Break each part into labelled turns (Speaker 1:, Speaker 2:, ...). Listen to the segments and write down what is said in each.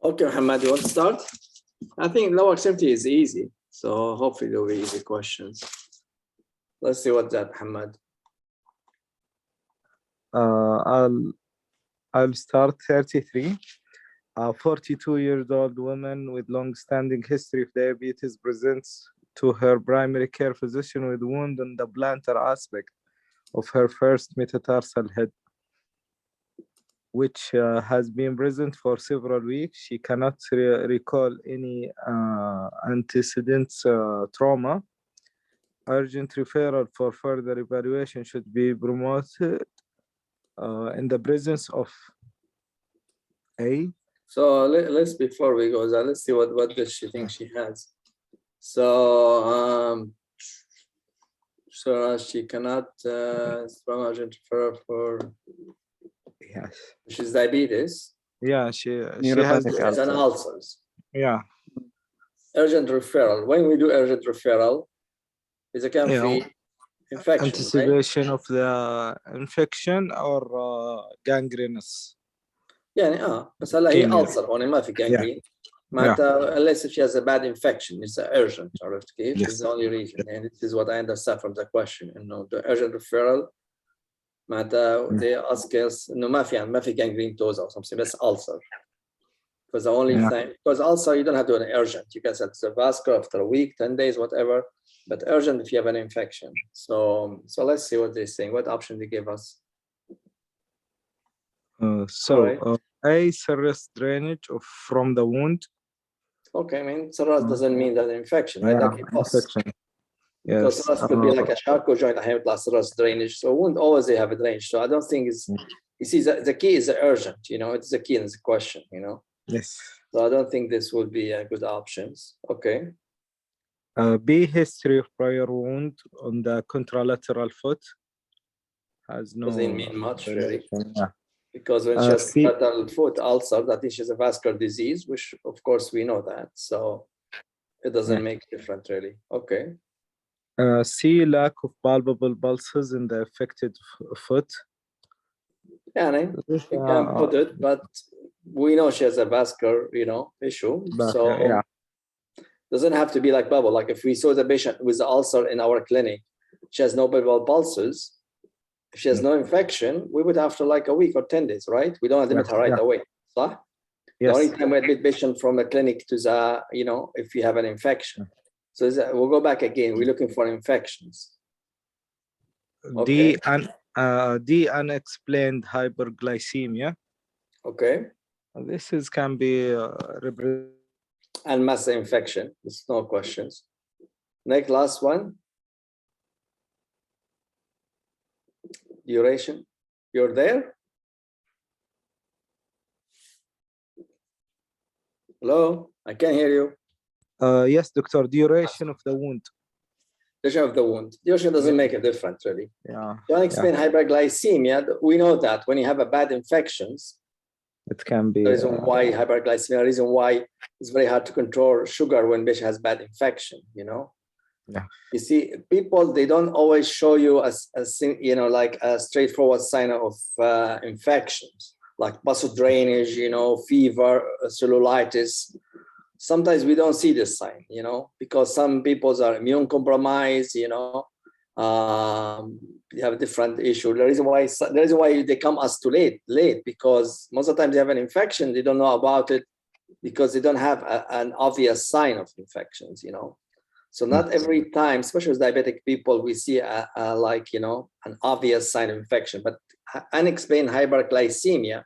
Speaker 1: Okay, Muhammad, you want to start? I think low activity is easy, so hopefully there will be easy questions. Let's see what's that, Muhammad.
Speaker 2: I'll start 33. A 42-year-old woman with long-standing history of diabetes presents to her primary care physician with wound on the plantar aspect of her first metatarsal head, which has been present for several weeks. She cannot recall any antecedent trauma. Urgent referral for further evaluation should be promoted in the presence of A.
Speaker 1: So let's before we go there, let's see what does she think she has. So so she cannot strong urgent referral for
Speaker 2: Yes.
Speaker 1: she's diabetes.
Speaker 2: Yeah, she has
Speaker 1: an ulcers.
Speaker 2: Yeah.
Speaker 1: Urgent referral. When we do urgent referral, is a kind of infection,
Speaker 2: anticipation, right? Of the infection or gangrenous.
Speaker 1: يعني بس هلا هي ulcer هون ما في gangrene. معناتها unless if she has a bad infection, it's urgent. عرفت كيف? This is the only reason, and this is what I understand from the question. إنه the urgent referral معناتها they ask us إنه ما في gangrene toes or something, that's ulcer. Because the only thing, because ulcer you don't have to do an urgent. You can say it's a vascular after a week, 10 days, whatever. But urgent if you have an infection. So let's see what they're saying. What option they give us?
Speaker 2: A serous drainage from the wound.
Speaker 1: Okay, I mean serous doesn't mean that infection, right? Like
Speaker 2: infection. Yes.
Speaker 1: Because serous could be like a Charcot joint, I have serous drainage. So wound always they have a drainage. So I don't think it's you see the key is the urgent, you know, it's the key in the question, you know.
Speaker 2: Yes.
Speaker 1: So I don't think this would be a good options. Okay.
Speaker 2: B, history of prior wound on the contralateral foot. Has no.
Speaker 1: Doesn't mean much really. Yeah. Because when she has lateral foot ulcer, that is she's a vascular disease, which of course we know that. So it doesn't make a difference really. Okay.
Speaker 2: C, lack of palpable pulses in the affected foot.
Speaker 1: Yeah, you can put it, but we know she has a vascular, you know, issue. So doesn't have to be like bubble. Like if we saw the patient with the ulcer in our clinic, she has no palpable pulses. If she has no infection, we would have to like a week or 10 days, right? We don't admit her right away. So the only time we admit patient from the clinic to the, you know, if you have an infection. So we'll go back again. We're looking for infections. Okay.
Speaker 2: D, unexplained hyperglycemia.
Speaker 1: Okay.
Speaker 2: This can be
Speaker 1: and mass infection. There's no questions. Next, last one. Duration. You're there? Hello? I can't hear you.
Speaker 2: Yes, doctor. Duration of the wound.
Speaker 1: Duration of the wound. Duration doesn't make a difference, really.
Speaker 2: Yeah.
Speaker 1: Don't explain hyperglycemia. We know that when you have a bad infections,
Speaker 2: it can be.
Speaker 1: The reason why hyperglycemia, the reason why it's very hard to control sugar when patient has bad infection, you know?
Speaker 2: Yeah.
Speaker 1: You see, people, they don't always show you a you know, like a straightforward sign of infections, like muscle drainage, you know, fever, cellulitis. Sometimes we don't see this sign, you know, because some people are immune compromised, you know, they have a different issue. The reason why they come us too late, because most of the time they have an infection, they don't know about it because they don't have an obvious sign of infections, you know. So not every time, especially with diabetic people, we see like, you know, an obvious sign of infection, but unexplained hyperglycemia,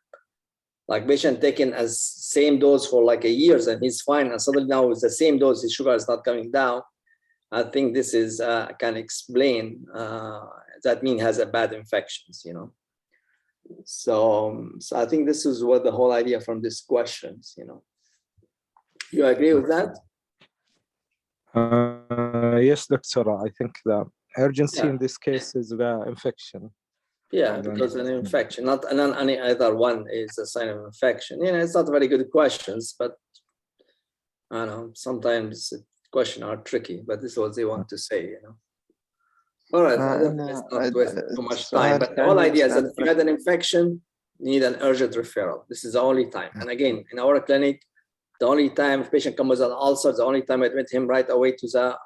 Speaker 1: like patient taking as same dose for like a years and he's fine, and suddenly now with the same dose, his sugar is not coming down. I think this is can explain that mean has a bad infections, you know. So I think this is what the whole idea from these questions, you know. You agree with that?
Speaker 2: Yes, doctor. I think the urgency in this case is the infection.
Speaker 1: Yeah, because an infection, not any other one is a sign of infection. You know, it's not very good questions, but I don't know, sometimes questions are tricky, but this is what they want to say, you know. All right, let's not waste too much time, but the whole idea is that if you had an infection, you need an urgent referral. This is the only time. And again, in our clinic, The only time if patient comes with an ulcer, the only time I admit him right away to the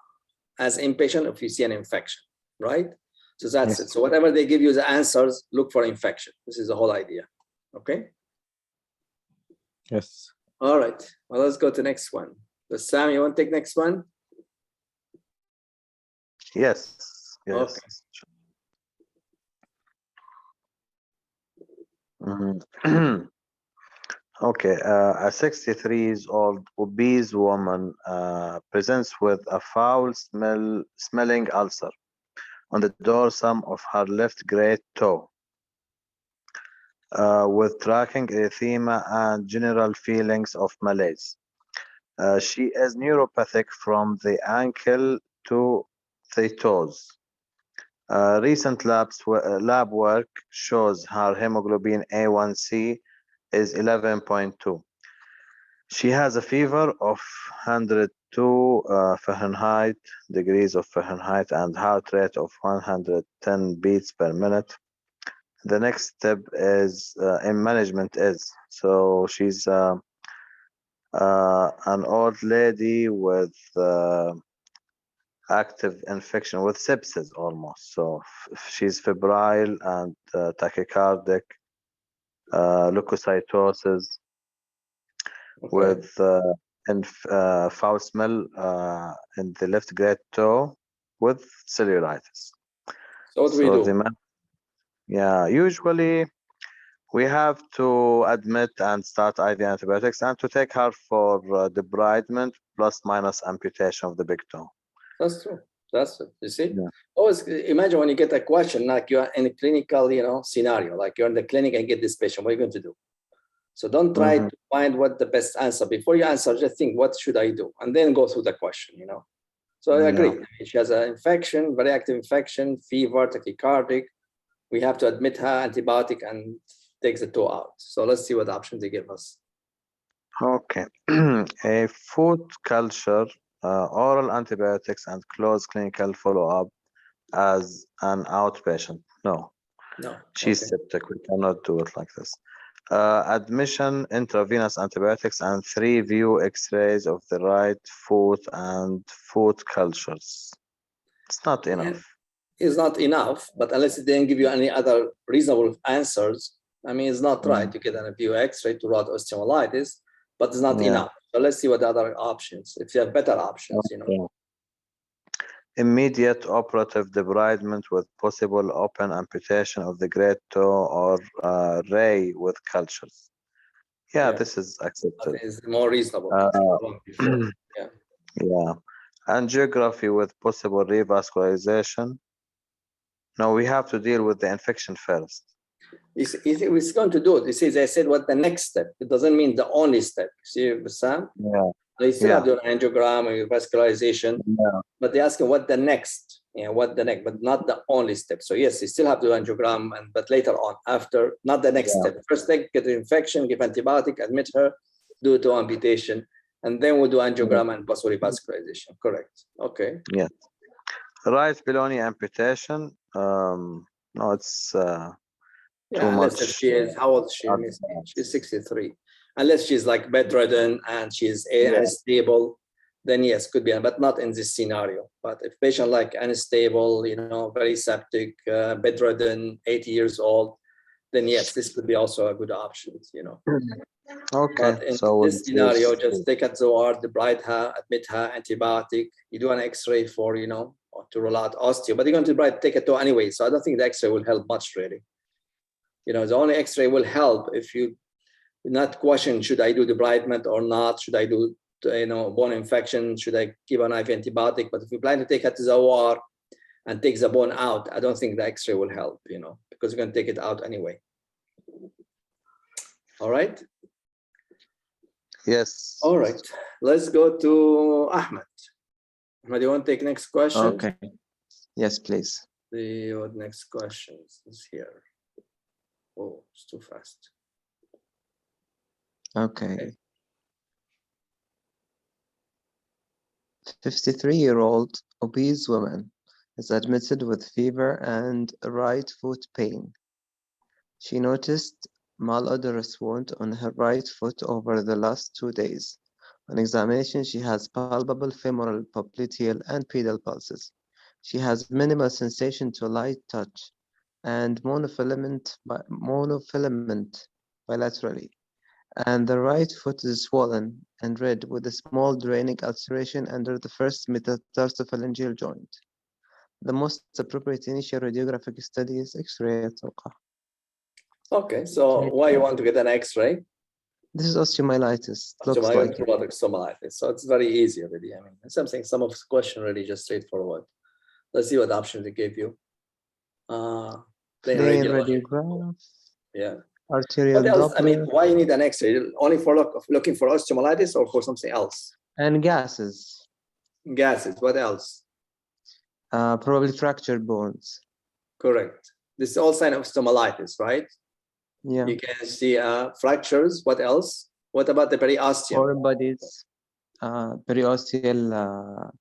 Speaker 1: as inpatient if you see an infection, right? So that's it. So whatever they give you the answers, look for infection. This is the whole idea. Okay.
Speaker 2: Yes.
Speaker 1: All right. Well, let's go to the next one. So Sam, you want to take next one?
Speaker 3: Yes. Yes.
Speaker 1: Okay.
Speaker 3: Mhm. Okay, a 63 years old obese woman presents with a smelling ulcer on the dorsum of her left great toe, with tracking erythema and general feelings of malaise. She is neuropathic from the ankle to the toes. Recent lab work shows her hemoglobin A1C is 11.2. She has a fever of 102 Fahrenheit degrees of Fahrenheit and heart rate of 110 beats per minute. The next step is in management is, so she's an old lady with active infection with sepsis almost. So she's febrile and tachycardic, leukocytosis with foul smell in the left great toe with cellulitis.
Speaker 1: So what do we do?
Speaker 3: Usually we have to admit and start IV antibiotics and to take her for debridement plus minus amputation of the big toe.
Speaker 1: That's true. That's it. You see?
Speaker 3: Yeah.
Speaker 1: Always imagine when you get a question like you're in a clinical, scenario, like you're in the clinic and get this patient, what are you going to do? So don't try to find what the best answer. Before you answer, just think, what should I do? And then go through the question, So I agree. She has an infection, very active infection, fever, tachycardic. We have to admit her, antibiotic, and take the toe out. So let's see what options they give us.
Speaker 3: Okay. A food culture, oral antibiotics, and close clinical follow-up as an outpatient. No. She's septic. We cannot do it like this. Admission, intravenous antibiotics, and 3 view x-rays of the right foot and foot cultures. It's not enough.
Speaker 1: It's not enough, but unless they didn't give you any other reasonable answers, I mean, it's not right to get a view x-ray to rot osteomyelitis, but it's not enough. So let's see what the other options, if you have better options,
Speaker 3: Immediate operative debridement with possible open amputation of the great toe or ray with cultures. This is accepted.
Speaker 1: That is more reasonable.
Speaker 3: Angiography with possible revascularization. No, we have to deal with the infection first.
Speaker 1: It's going to do it. They said what the next step. It doesn't mean the only step. See, Sam? They still have to do an angiogram or vascularization, but they're asking what the next, but not the only step. So yes, you still have to do angiogram, but later on, after, not the next step. First step, get the infection, give antibiotic, admit her, do toe amputation, and then we'll do angiogram and possibly vascularization. Correct. Okay.
Speaker 3: Yeah. Right below amputation. No, it's too much.
Speaker 1: If she is, how old is she? She's 63. Unless she's like bedridden and she's unstable, then yes, could be, but not in this scenario. But if patient like unstable, very septic, bedridden, 80 years old, then yes, this could be also a good option,
Speaker 3: Okay.
Speaker 1: But in this scenario, just take at the ward, debride her, admit her, antibiotic. You do an X-ray for, to rule out osteo, but you're going to take a toe anyway. So I don't think the X-ray will help much, really. The only X-ray will help if you not question, should I do debridement or not? Should I do, bone infection? Should I give an IV antibiotic? But if you plan to take her to the OR and take the bone out, I don't think the X-ray will help, because you're going to take it out anyway. All right?
Speaker 3: Yes.
Speaker 1: All right. Let's go to Ahmed. Ahmed, do you want to take next question?
Speaker 4: Okay. Yes, please.
Speaker 1: The next question is here. Oh, it's too fast.
Speaker 4: Okay. 53-year-old obese woman is admitted with fever and right foot pain. She noticed malodorous wound on her right foot over the last 2 days. On examination, she has palpable femoral, popliteal, and pedal pulses. She has minimal sensation to light touch and monofilament bilaterally. And the right foot is swollen and red with a small draining ulceration under the first metatarsophalangeal joint. The most appropriate initial radiographic study is X-ray.
Speaker 1: Okay, so why you want to get an X-ray?
Speaker 4: This is osteomyelitis. Looks like it.
Speaker 1: Osteomyelitis. So it's very easy already. I mean, something, some of the question really just straightforward. Let's see what options they gave you.
Speaker 4: Plain radiograph.
Speaker 1: Yeah.
Speaker 4: Arterial
Speaker 1: What else?
Speaker 4: Doppler.
Speaker 1: I mean, why you need an X-ray? Only for looking for osteomyelitis or for something else?
Speaker 4: And gases.
Speaker 1: Gases. What else?
Speaker 4: Probably fractured bones.
Speaker 1: Correct. This is all sign of osteomyelitis, right?
Speaker 4: Yeah.
Speaker 1: You can see fractures. What else? What about the periosteum?
Speaker 4: Foreign bodies, periosteal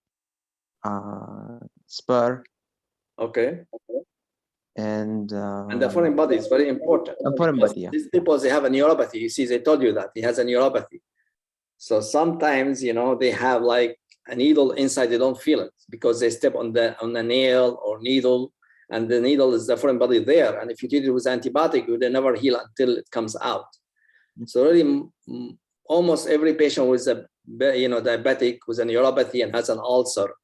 Speaker 4: spur.
Speaker 1: Okay.
Speaker 4: And
Speaker 1: the foreign body is very important.
Speaker 4: Foreign body, yeah.
Speaker 1: These people, they have a neuropathy. You see, they told you that he has a neuropathy. So sometimes, you know, they have like a needle inside, they don't feel it because they step on the nail or needle, and the needle is the foreign body there. And if you treat it with antibiotic, they never heal until it comes out. So really, almost every patient with a, you know, diabetic with a neuropathy and has an ulcer,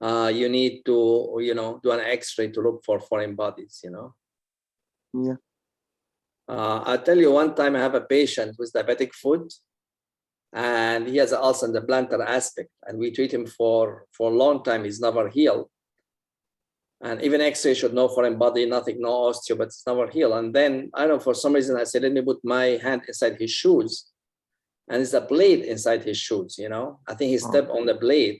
Speaker 1: you need to, you know, do an X-ray to look for foreign bodies, you know.
Speaker 4: Yeah.
Speaker 1: I'll tell you, one time I have a patient with diabetic foot, and he has an ulcer in the plantar aspect, and we treat him for a long time. He's never healed. And even X-ray showed no foreign body, nothing, no osteo, but it's never healed. And then, I don't know, for some reason, I said, let me put my hand inside his shoes. And it's a blade inside his shoes, you know. I think he stepped on the blade,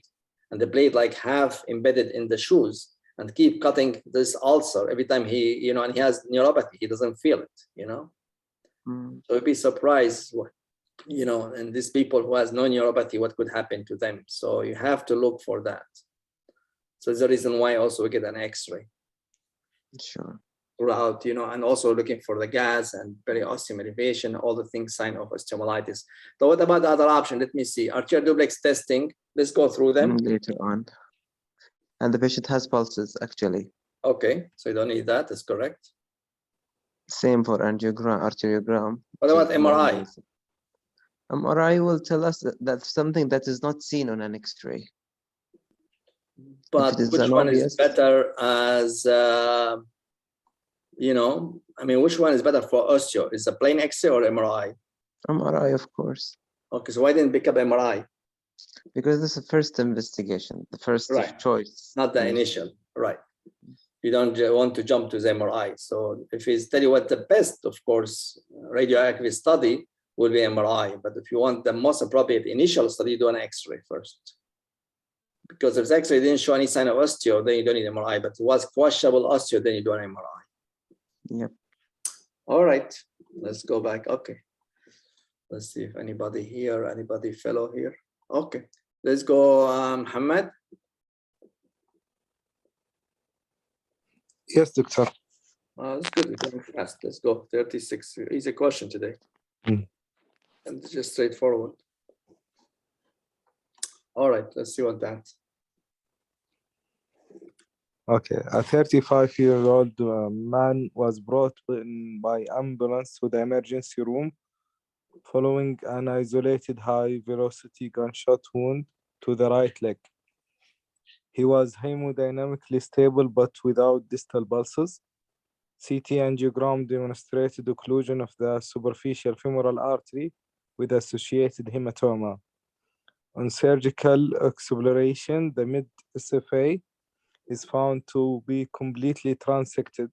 Speaker 1: and the blade like half embedded in the shoes, and keep cutting this ulcer every time he, you know, and he has neuropathy, he doesn't feel it, you know. So you'd be surprised, you know, and these people who has no neuropathy, what could happen to them. So you have to look for that. So it's the reason why also we get an X-ray.
Speaker 4: Sure.
Speaker 1: Throughout, you know, and also looking for the gas and periosteum elevation, all the things, sign of osteomyelitis. So what about the other option? Let me see. Arterial duplex testing. Let's go through them.
Speaker 4: Later on. And the patient has pulses, actually.
Speaker 1: Okay, so you don't need that. That's correct.
Speaker 4: Same for angiogram, arteriogram.
Speaker 1: What about MRI?
Speaker 4: MRI will tell us that that's something that is not seen on an X-ray.
Speaker 1: But which one is better as, you know, I mean, which one is better for osteo? Is a plain X-ray or MRI?
Speaker 4: MRI, of course.
Speaker 1: Okay, so why didn't pick up MRI?
Speaker 4: Because this is the first investigation, the first choice.
Speaker 1: Not the initial, right. You don't want to jump to the MRI. So if he's tell you what the best, of course, radioactive study will be MRI. But if you want the most appropriate initial study, do an X-ray first. Because if the X-ray didn't show any sign of osteo, then you don't need MRI. But it was questionable osteo, then you do an MRI.
Speaker 4: Yep.
Speaker 1: All right, let's go back. Okay. Let's see if anybody here, anybody fellow here. Okay, let's go, Muhammad.
Speaker 2: Yes, doctor.
Speaker 1: That's good. We're going fast. Let's go. 36. Easy question today. And it's just straightforward. All right, let's see what that.
Speaker 2: Okay, a 35-year-old man was brought in by ambulance to the emergency room following an isolated high-velocity gunshot wound to the right leg. He was hemodynamically stable but without distal pulses. CT angiogram demonstrated occlusion of the superficial femoral artery with associated hematoma. On surgical exploration, the mid-SFA is found to be completely transected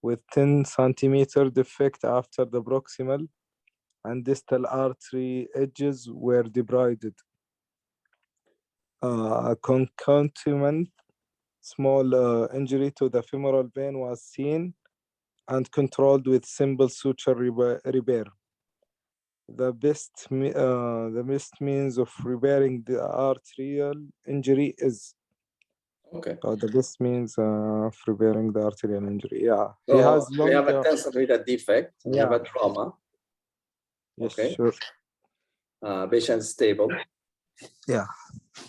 Speaker 2: with 10 centimeter defect after the proximal and distal artery edges were debrided. A concomitant small injury to the femoral vein was seen and controlled with simple suture repair. The best means of repairing the arterial injury is the best means of repairing the arterial injury. Yeah,
Speaker 1: so he has we have a 10 centimeter defect. Yeah. We have a trauma.
Speaker 2: Yes, sure.
Speaker 1: Patient stable.
Speaker 2: Yeah.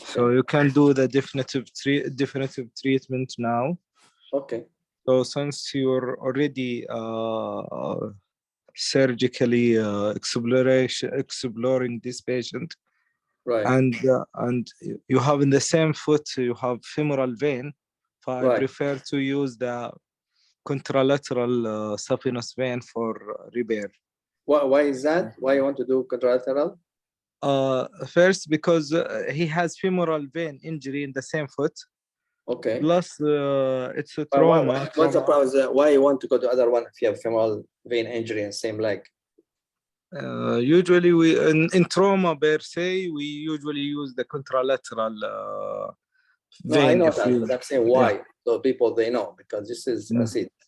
Speaker 2: So you can do the definitive treatment now.
Speaker 1: Okay.
Speaker 2: So since you're already surgically exploring this patient,
Speaker 1: Right.
Speaker 2: and you have in the same foot you have femoral vein, so I
Speaker 1: Right.
Speaker 2: prefer to use the contralateral saphenous vein for repair.
Speaker 1: Why is that? Why you want to do contralateral?
Speaker 2: First, because he has femoral vein injury in the same foot.
Speaker 1: Okay.
Speaker 2: Plus, it's a trauma.
Speaker 1: What's the problem? Why you want to go to other one if you have femoral vein injury in same leg?
Speaker 2: Usually, we in trauma per se, we usually use the contralateral
Speaker 1: No, I
Speaker 2: vein.
Speaker 1: know that, but I'm saying why.
Speaker 2: Yeah.
Speaker 1: So people they know because this is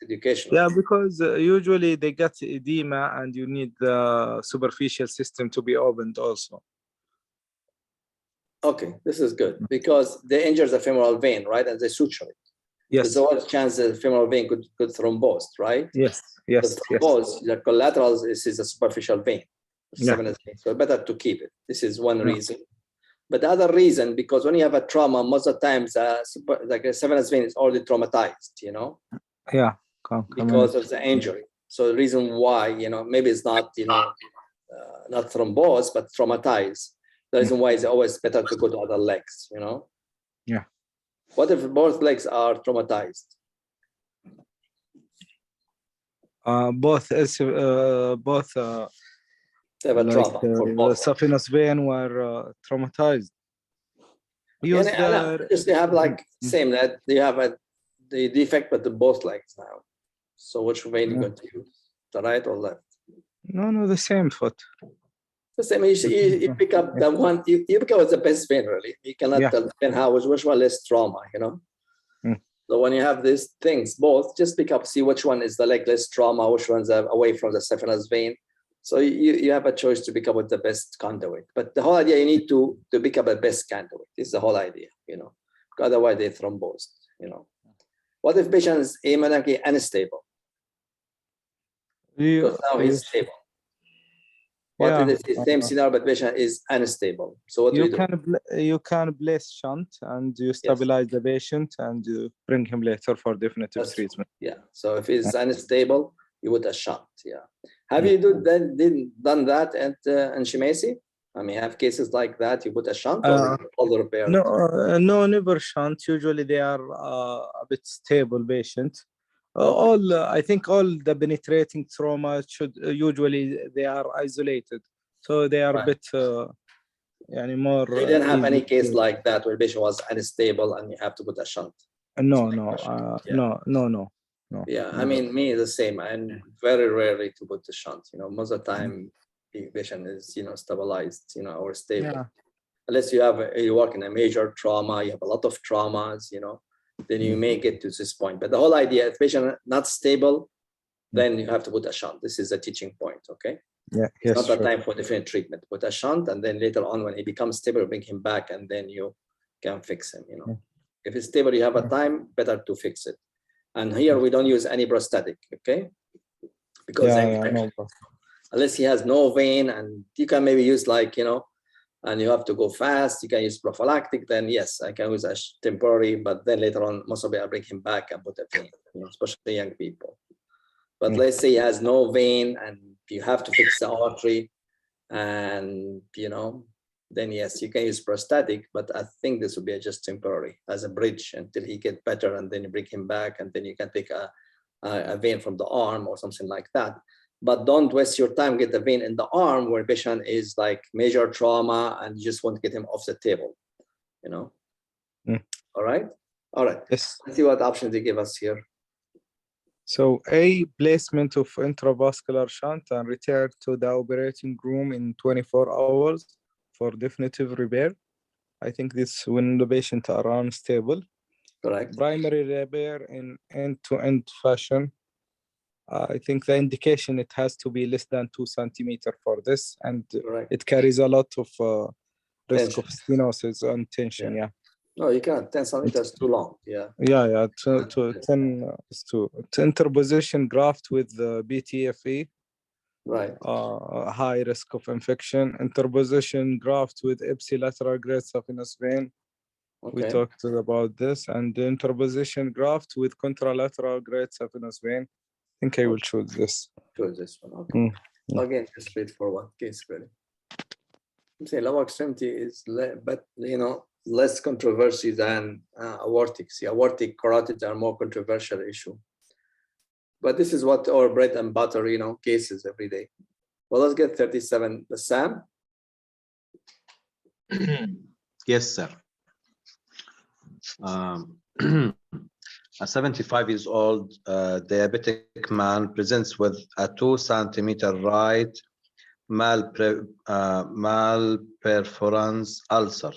Speaker 1: educational.
Speaker 2: Yeah, because usually they get edema and you need the superficial system to be opened also.
Speaker 1: Okay, this is good because they injure the femoral vein, right? And they suture it.
Speaker 2: Yes.
Speaker 1: There's always a chance the femoral vein could thrombose, right?
Speaker 2: Yes. Yes.
Speaker 1: The thrombose, the collaterals is a superficial vein.
Speaker 2: Yeah.
Speaker 1: So better to keep it. This is one reason. But the other reason, because when you have a trauma, most of the times, like a saphenous vein is already traumatized, you know?
Speaker 2: Yeah.
Speaker 1: Because of the injury. So the reason why, you know, maybe it's not, you know, not thrombosed, but traumatized. The reason why is always better to go to other legs, you know?
Speaker 2: Yeah.
Speaker 1: What if both legs are traumatized?
Speaker 2: Both
Speaker 1: They have a trauma for both.
Speaker 2: saphenous vein were traumatized.
Speaker 1: Just they have like same that they have the defect, but the both legs now. So which vein you going to use? The right or left?
Speaker 2: No, the same foot.
Speaker 1: The same. You pick up the one. You pick up the best vein really. You cannot tell which one less trauma. You know. So when you have these things, both, just pick up, see which one is the leg less trauma, which one's away from the saphenous vein. So you have a choice to pick up with the best conduit. But the whole idea, you need to pick up a best conduit. This is the whole idea, you know. Otherwise, they thrombose, you know. What if patient is hemodynamically unstable? Because now he's stable. What if the same scenario, but patient is unstable? So what do you do?
Speaker 2: You can place shunt and you stabilize the patient and you bring him later for definitive treatment.
Speaker 1: Yeah. So if he's unstable, you would a shunt. Yeah. Have you done that at Shimesi? I mean, have cases like that? You put a shunt or all the repair?
Speaker 2: No, never shunt. Usually they are a bit stable patient. I think all the penetrating trauma should usually they are isolated, so they are a bit more.
Speaker 1: You didn't have any case like that where the patient was unstable and you have to put a shunt.
Speaker 2: No.
Speaker 1: Yeah, I mean, me the same, and very rarely to put the shunt. You know, most of the time the patient is stabilized, or stable. Yeah. Unless you work in a major trauma, you have a lot of traumas, then you may get to this point. But the whole idea, if patient not stable, then you have to put a shunt. This is a teaching point, okay?
Speaker 2: Yeah,
Speaker 1: it's not the time for different treatment. Put a shunt, and then later on, when he becomes stable, bring him back, and then you can fix him. If it's stable, you have a time, better to fix it. And here we don't use any prosthetic, okay? Because unless he has no vein, and you can maybe use and you have to go fast, you can use prophylactic, then yes, I can use a temporary, but then later on, most of it, I'll bring him back and put a vein, especially young people. But let's say he has no vein and you have to fix the artery, and then yes, you can use prosthetic, but I think this would be just temporary as a bridge until he gets better, and then you bring him back, and then you can take a vein from the arm or something like that. But don't waste your time, get the vein in the arm where patient is like major trauma and you just want to get him off the table, All right.
Speaker 2: Yes.
Speaker 1: Let's see what options they give us here.
Speaker 2: So A, placement of intravascular shunt and return to the operating room in 24 hours for definitive repair. I think this when the patient are unstable.
Speaker 1: Correct.
Speaker 2: Primary repair in end-to-end fashion. I think the indication, it has to be less than 2 centimeters for this, and it carries a lot of risk of stenosis and tension. Yeah.
Speaker 1: No, you can't. 10 centimeters is too long. Yeah.
Speaker 2: Yeah. 10 is too. Interposition graft with the BTFE.
Speaker 1: Right.
Speaker 2: high risk of infection. Interposition graft with ipsilateral great saphenous vein. We
Speaker 1: Okay.
Speaker 2: talked about this, and the interposition graft with contralateral great saphenous vein. I think I will choose this.
Speaker 1: Choose this one. Okay.
Speaker 2: Yeah.
Speaker 1: Again, just straightforward case really. I'm saying lower extremity is, but you know, less controversy than aortic. See, aortic carotids are more controversial issue. But this is what our bread and butter, you know, cases every day. Well, let's get 37. Sam?
Speaker 3: Yes, sir. A 75 years old diabetic man presents with a 2 centimeter right malperforance ulcer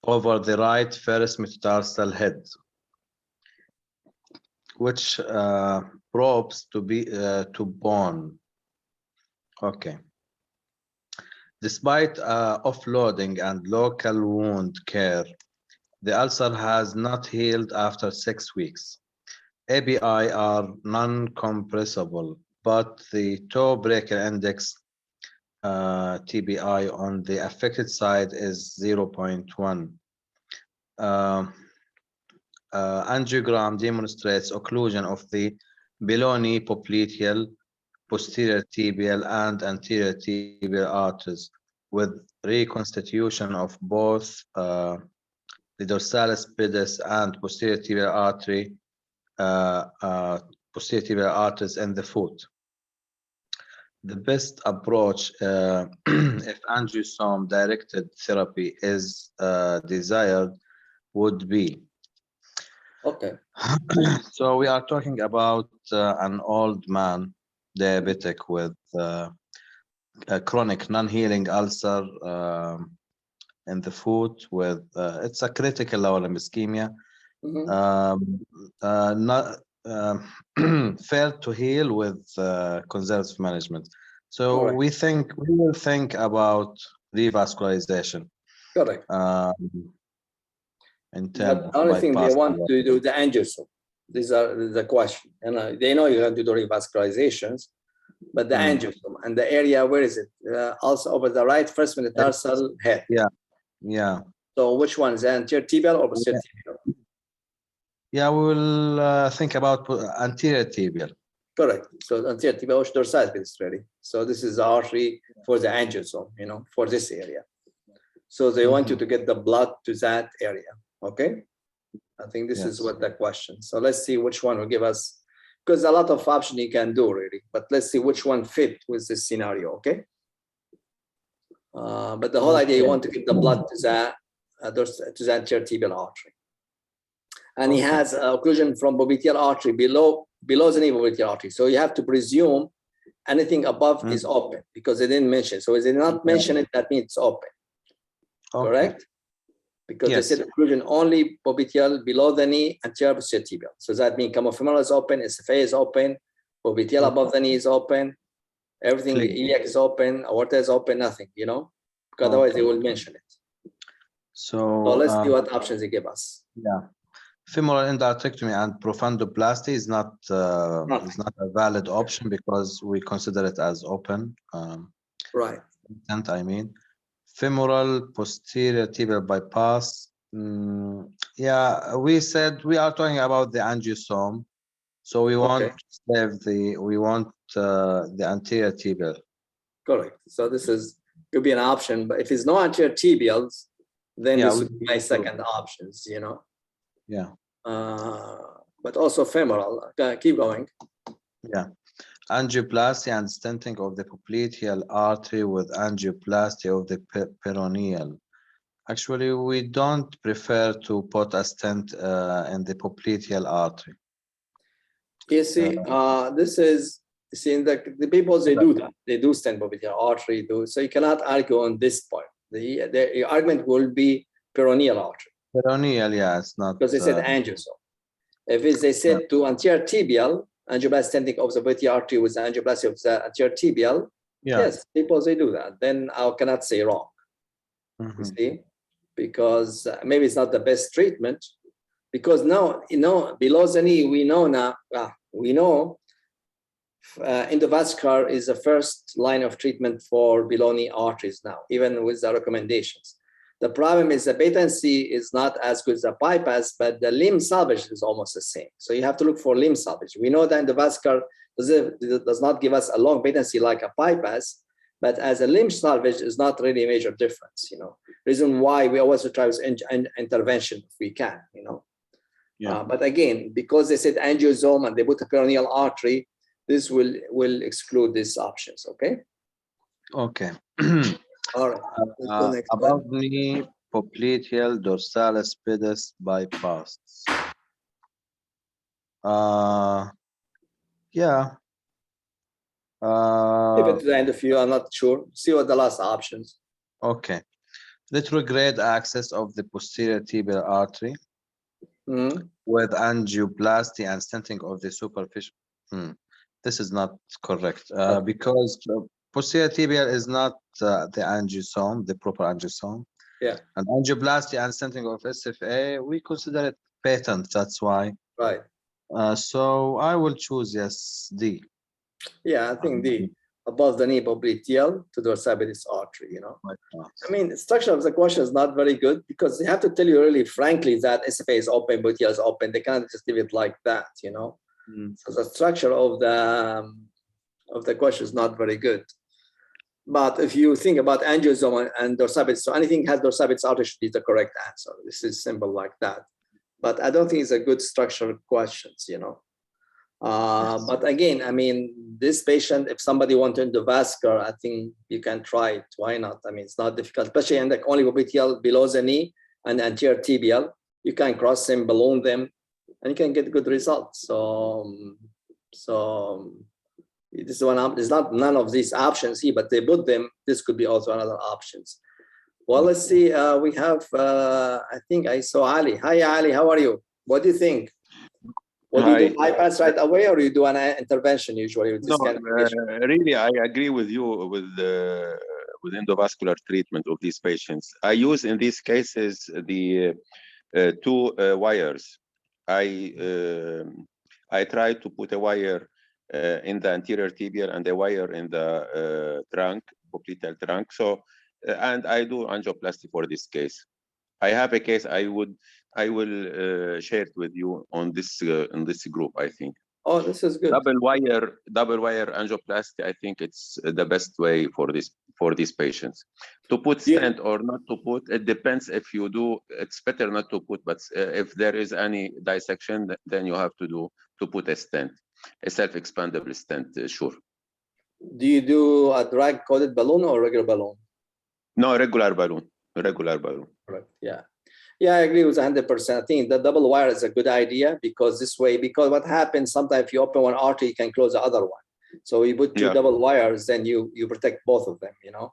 Speaker 3: over the right first metatarsal head, which probes to bone. Okay. Despite offloading and local wound care, the ulcer has not healed after 6 weeks. ABI are non-compressible, but the toe breaker index TBI on the affected side is 0.1. Angiogram demonstrates occlusion of the below-knee popliteal, posterior tibial, and anterior tibial arteries, with reconstitution of both the dorsalis pedis and posterior tibial artery, posterior tibial arteries in the foot. The best approach, if angiosome directed therapy is desired, would be.
Speaker 1: Okay.
Speaker 3: So we are talking about an old man, diabetic, with a chronic non-healing ulcer in the foot with it's a critical level of ischemia, not failed to heal with conservative management. So
Speaker 1: Correct.
Speaker 3: we will think about revascularization.
Speaker 1: Correct.
Speaker 3: In terms
Speaker 1: But the only thing they want to do the angiosome. These are the question. And they know you're going to do revascularizations, but the angiosome and the area, where is it? Also over the right first metatarsal head.
Speaker 3: Yeah. Yeah.
Speaker 1: So which one is the anterior tibial or posterior tibial?
Speaker 3: Yeah, we will think about anterior tibial.
Speaker 1: Correct. So the anterior tibial dorsalis is ready. So this is the artery for the angiosome, you know, for this area. So they want you to get the blood to that area. Okay. I think this is what the question. So let's see which one will give us, because a lot of options you can do really, but let's see which one fit with this scenario. Okay. But the whole idea, you want to get the blood to the anterior tibial artery. And he has occlusion from popliteal artery below the knee popliteal artery. So you have to presume anything above is open because they didn't mention. So if they did not mention it, that means it's open. Correct? Because they said occlusion only popliteal below the knee, anterior posterior tibial. So that means camofemoral is open, SFA is open, popliteal above the knee is open, everything, iliac is open, aorta is open, nothing, you know, because otherwise they will mention it. So let's see what options they give us.
Speaker 3: Yeah. Femoral endarterectomy and profundoplasty is not a valid option because we consider it as open.
Speaker 1: Right.
Speaker 3: I mean, femoral posterior tibial bypass. Yeah, we said we are talking about the angiosome, so we want to save the anterior tibial.
Speaker 1: Correct. So this could be an option, but if it's no anterior tibials, then this would be my second options, you know.
Speaker 3: Yeah.
Speaker 1: But also femoral. Keep going.
Speaker 3: Yeah. Angioplasty and stenting of the popliteal artery with angioplasty of the peroneal. Actually, we don't prefer to put a stent in the popliteal artery.
Speaker 1: You see, this is, in the people, they do that. They do stent popliteal artery. So you cannot argue on this point. The argument will be peroneal artery.
Speaker 3: Peroneal, yeah, it's not.
Speaker 1: Because they said angiosome. If they said to anterior tibial, angioplasty stenting of the popliteal artery with angioplasty of the anterior tibial, yes, people, they do that. Then I cannot say wrong. You see? Because maybe it's not the best treatment. Because now, you know, below the knee, we know now, we know endovascular is the first line of treatment for below-knee arteries now, even with the recommendations. The problem is the patency is not as good as the bypass, but the limb salvage is almost the same. So you have to look for limb salvage. We know that endovascular does not give us a long patency like a bypass, but as a limb salvage is not really a major difference, you know. Reason why we always try with intervention if we can, you know.
Speaker 3: Yeah.
Speaker 1: But again, because they said angiosome and they put a peroneal artery, this will exclude these options, okay?
Speaker 3: Okay.
Speaker 1: All right, let's go next one.
Speaker 3: Above knee popliteal dorsalis pedis bypass. Yeah.
Speaker 1: Keep it to the end if you are not sure. See what the last options.
Speaker 3: Okay. Retrograde access of the posterior tibial artery with angioplasty and stenting of the superficial. This is not correct because posterior tibial is not the angiosome, the proper angiosome.
Speaker 1: Yeah.
Speaker 3: And angioplasty and stenting of SFA, we consider it patent. That's why.
Speaker 1: Right.
Speaker 3: So I will choose yes, D.
Speaker 1: Yeah, I think D. Above the knee popliteal to dorsal artery, you know. I mean, structure of the question is not very good because they have to tell you really frankly that SFA is open, popliteal is open. They cannot just leave it like that, you know. So the structure of the question is not very good. But if you think about angiosome and dorsal, so anything has dorsal artery should be the correct answer. This is simple like that. But I don't think it's a good structural questions, you know. But again, I mean, this patient, if somebody wanted endovascular, I think you can try it. Why not? I mean, it's not difficult, especially in the only popliteal below the knee and anterior tibial. You can cross them, balloon them, and you can get good results. So this is one. There's not none of these options here, but they put them. This could be also another options. Well, let's see. We have. I think I saw Ali. Hi, Ali. How are you? What do you think? Will you do bypass right away, or you do an intervention usually with this kind of patient?
Speaker 5: Really, I agree with you with endovascular treatment of these patients. I use in these cases the two wires. I try to put a wire in the anterior tibial and a wire in the trunk, popliteal trunk. So, and I do angioplasty for this case. I have a case I will share it with you on this group. I think.
Speaker 1: Oh, this is good.
Speaker 5: Double wire angioplasty. I think it's the best way for these patients. To put stent or not to put, it depends. If you do, it's better not to put. But if there is any dissection, then you have to put a stent, a self-expandable stent. Sure.
Speaker 1: Do you do a drug-coated balloon or regular balloon?
Speaker 5: No, regular balloon. Regular balloon.
Speaker 1: Right. Yeah. Yeah, I agree with 100%. I think the double wire is a good idea because this way, because what happens sometimes if you open one artery, you can close the other one. So you put two double wires, then you protect both of them, you know.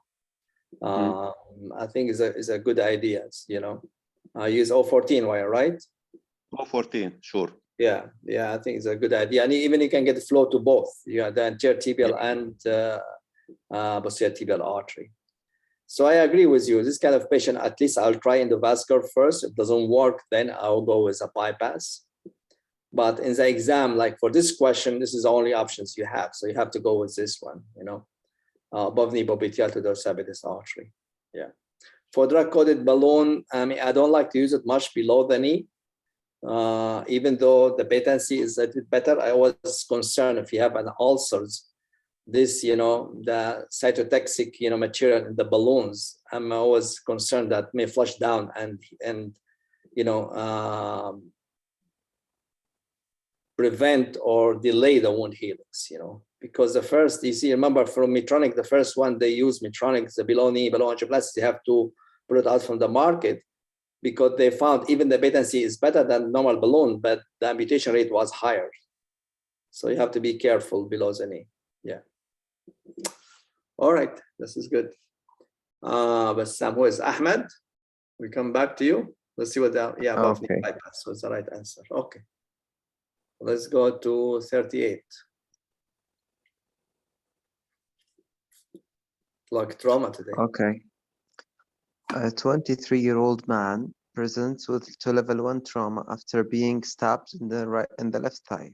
Speaker 1: I think is a good idea, you know. Use 014 wire, right?
Speaker 5: 014, sure.
Speaker 1: Yeah, I think it's a good idea. And even you can get the flow to both. Yeah, the anterior tibial and posterior tibial artery. So I agree with you. This kind of patient, at least I'll try endovascular first. If it doesn't work, then I'll go with a bypass. But in the exam, like for this question, this is the only options you have. So you have to go with this one, you know, above knee popliteal to dorsal artery. Yeah. For drug-coated balloon, I mean, I don't like to use it much below the knee. Even though the patency is a bit better, I was concerned if you have an ulcers, this, you know, the cytotoxic, you know, material in the balloons, I'm always concerned that may flush down and you know, prevent or delay the wound healings, you know, because the first, you see, remember from Medtronic, the first one they use Medtronic, the below knee, below angioplasty, they have to put it out from the market because they found even the patency is better than normal balloon, but the amputation rate was higher. So you have to be careful below the knee. Yeah. All right, this is good. But Sam, who is Ahmed? We come back to you. Let's see what the above knee bypass was the right answer. Okay. Let's go to 38. Like trauma today.
Speaker 4: Okay. A 23-year-old man presents with level 1 trauma after being stabbed in the left thigh.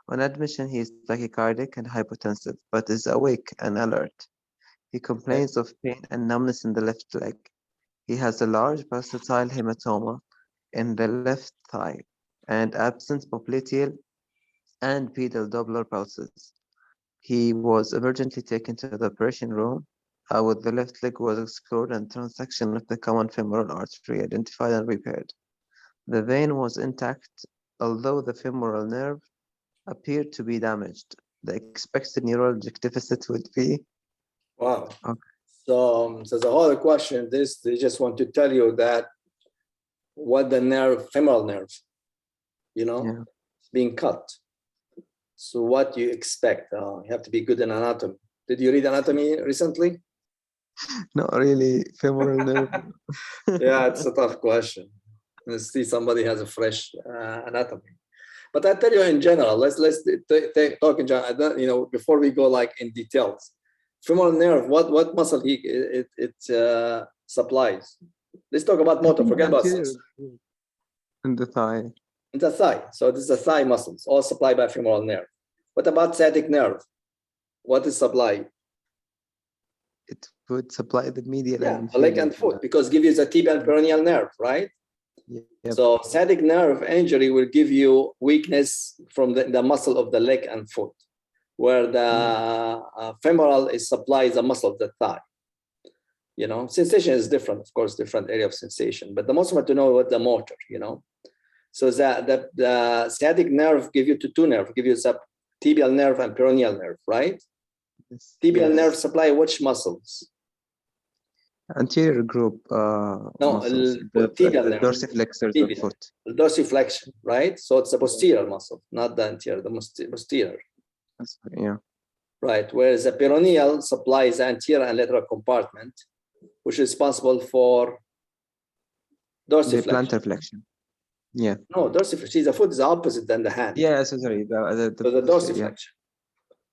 Speaker 4: On admission, he is tachycardic and hypotensive, but is awake and alert. He complains of pain and numbness in the left leg. He has a large pulsatile hematoma in the left thigh and absent popliteal and pedal Doppler pulses. He was emergently taken to the operation room with the left leg was explored and transection of the common femoral artery identified and repaired. The vein was intact, although the femoral nerve appeared to be damaged. The expected neurologic deficit would be...
Speaker 1: Wow.
Speaker 4: Okay.
Speaker 1: So the whole question, they just want to tell you that what the nerve, femoral nerve,
Speaker 4: Yeah.
Speaker 1: it's being cut. So what you expect? You have to be good in anatomy. Did you read anatomy recently?
Speaker 4: Not really femoral nerve.
Speaker 1: Yeah, it's a tough question. Let's see somebody has a fresh anatomy. But I tell you in general, let's talk in general. Before we go like in details, femoral nerve. What muscle it supplies? Let's talk about motor. Forget about sensory.
Speaker 4: In the thigh.
Speaker 1: In the thigh. So this is the thigh muscles, all supplied by femoral nerve. What about sciatic nerve? What is supplied?
Speaker 4: It would supply the medial and
Speaker 1: the leg and foot, because give you the tibial and peroneal nerve, right?
Speaker 4: Yep.
Speaker 1: So sciatic nerve injury will give you weakness from the muscle of the leg and foot, where the femoral is supplies the muscle of the thigh. Sensation is different, of course, different area of sensation, but the most important to know what the motor, So the sciatic nerve give you two nerve, give you the tibial nerve and peroneal nerve, right?
Speaker 4: Yes.
Speaker 1: Tibial nerve supply which muscles?
Speaker 4: Anterior group muscles, the dorsiflexors of the foot.
Speaker 1: The dorsiflexion, right? So it's a posterior muscle, not the anterior, the posterior.
Speaker 4: Yeah.
Speaker 1: Right, whereas the peroneal supplies the anterior and lateral compartment, which is responsible for dorsiflexion.
Speaker 4: The plantar flexion. Yeah.
Speaker 1: No, dorsiflexion. See, the foot is opposite than the hand.
Speaker 4: Yeah, so sorry.
Speaker 1: So the dorsiflexion,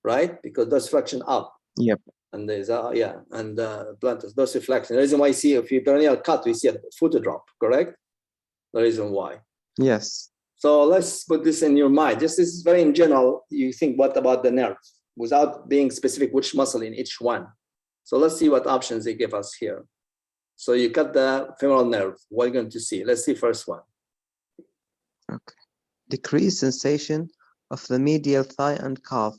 Speaker 1: right? Because dorsiflexion up.
Speaker 4: Yep.
Speaker 1: And there's and plantar dorsiflexion. The reason why you see if you peroneal cut, we see a foot drop, correct? The reason why.
Speaker 4: Yes.
Speaker 1: So let's put this in your mind. This is very in general. You think what about the nerve without being specific which muscle in each one. So let's see what options they give us here. So you cut the femoral nerve. What are you going to see? Let's see first one.
Speaker 4: Okay. Decreased sensation of the medial thigh and calf.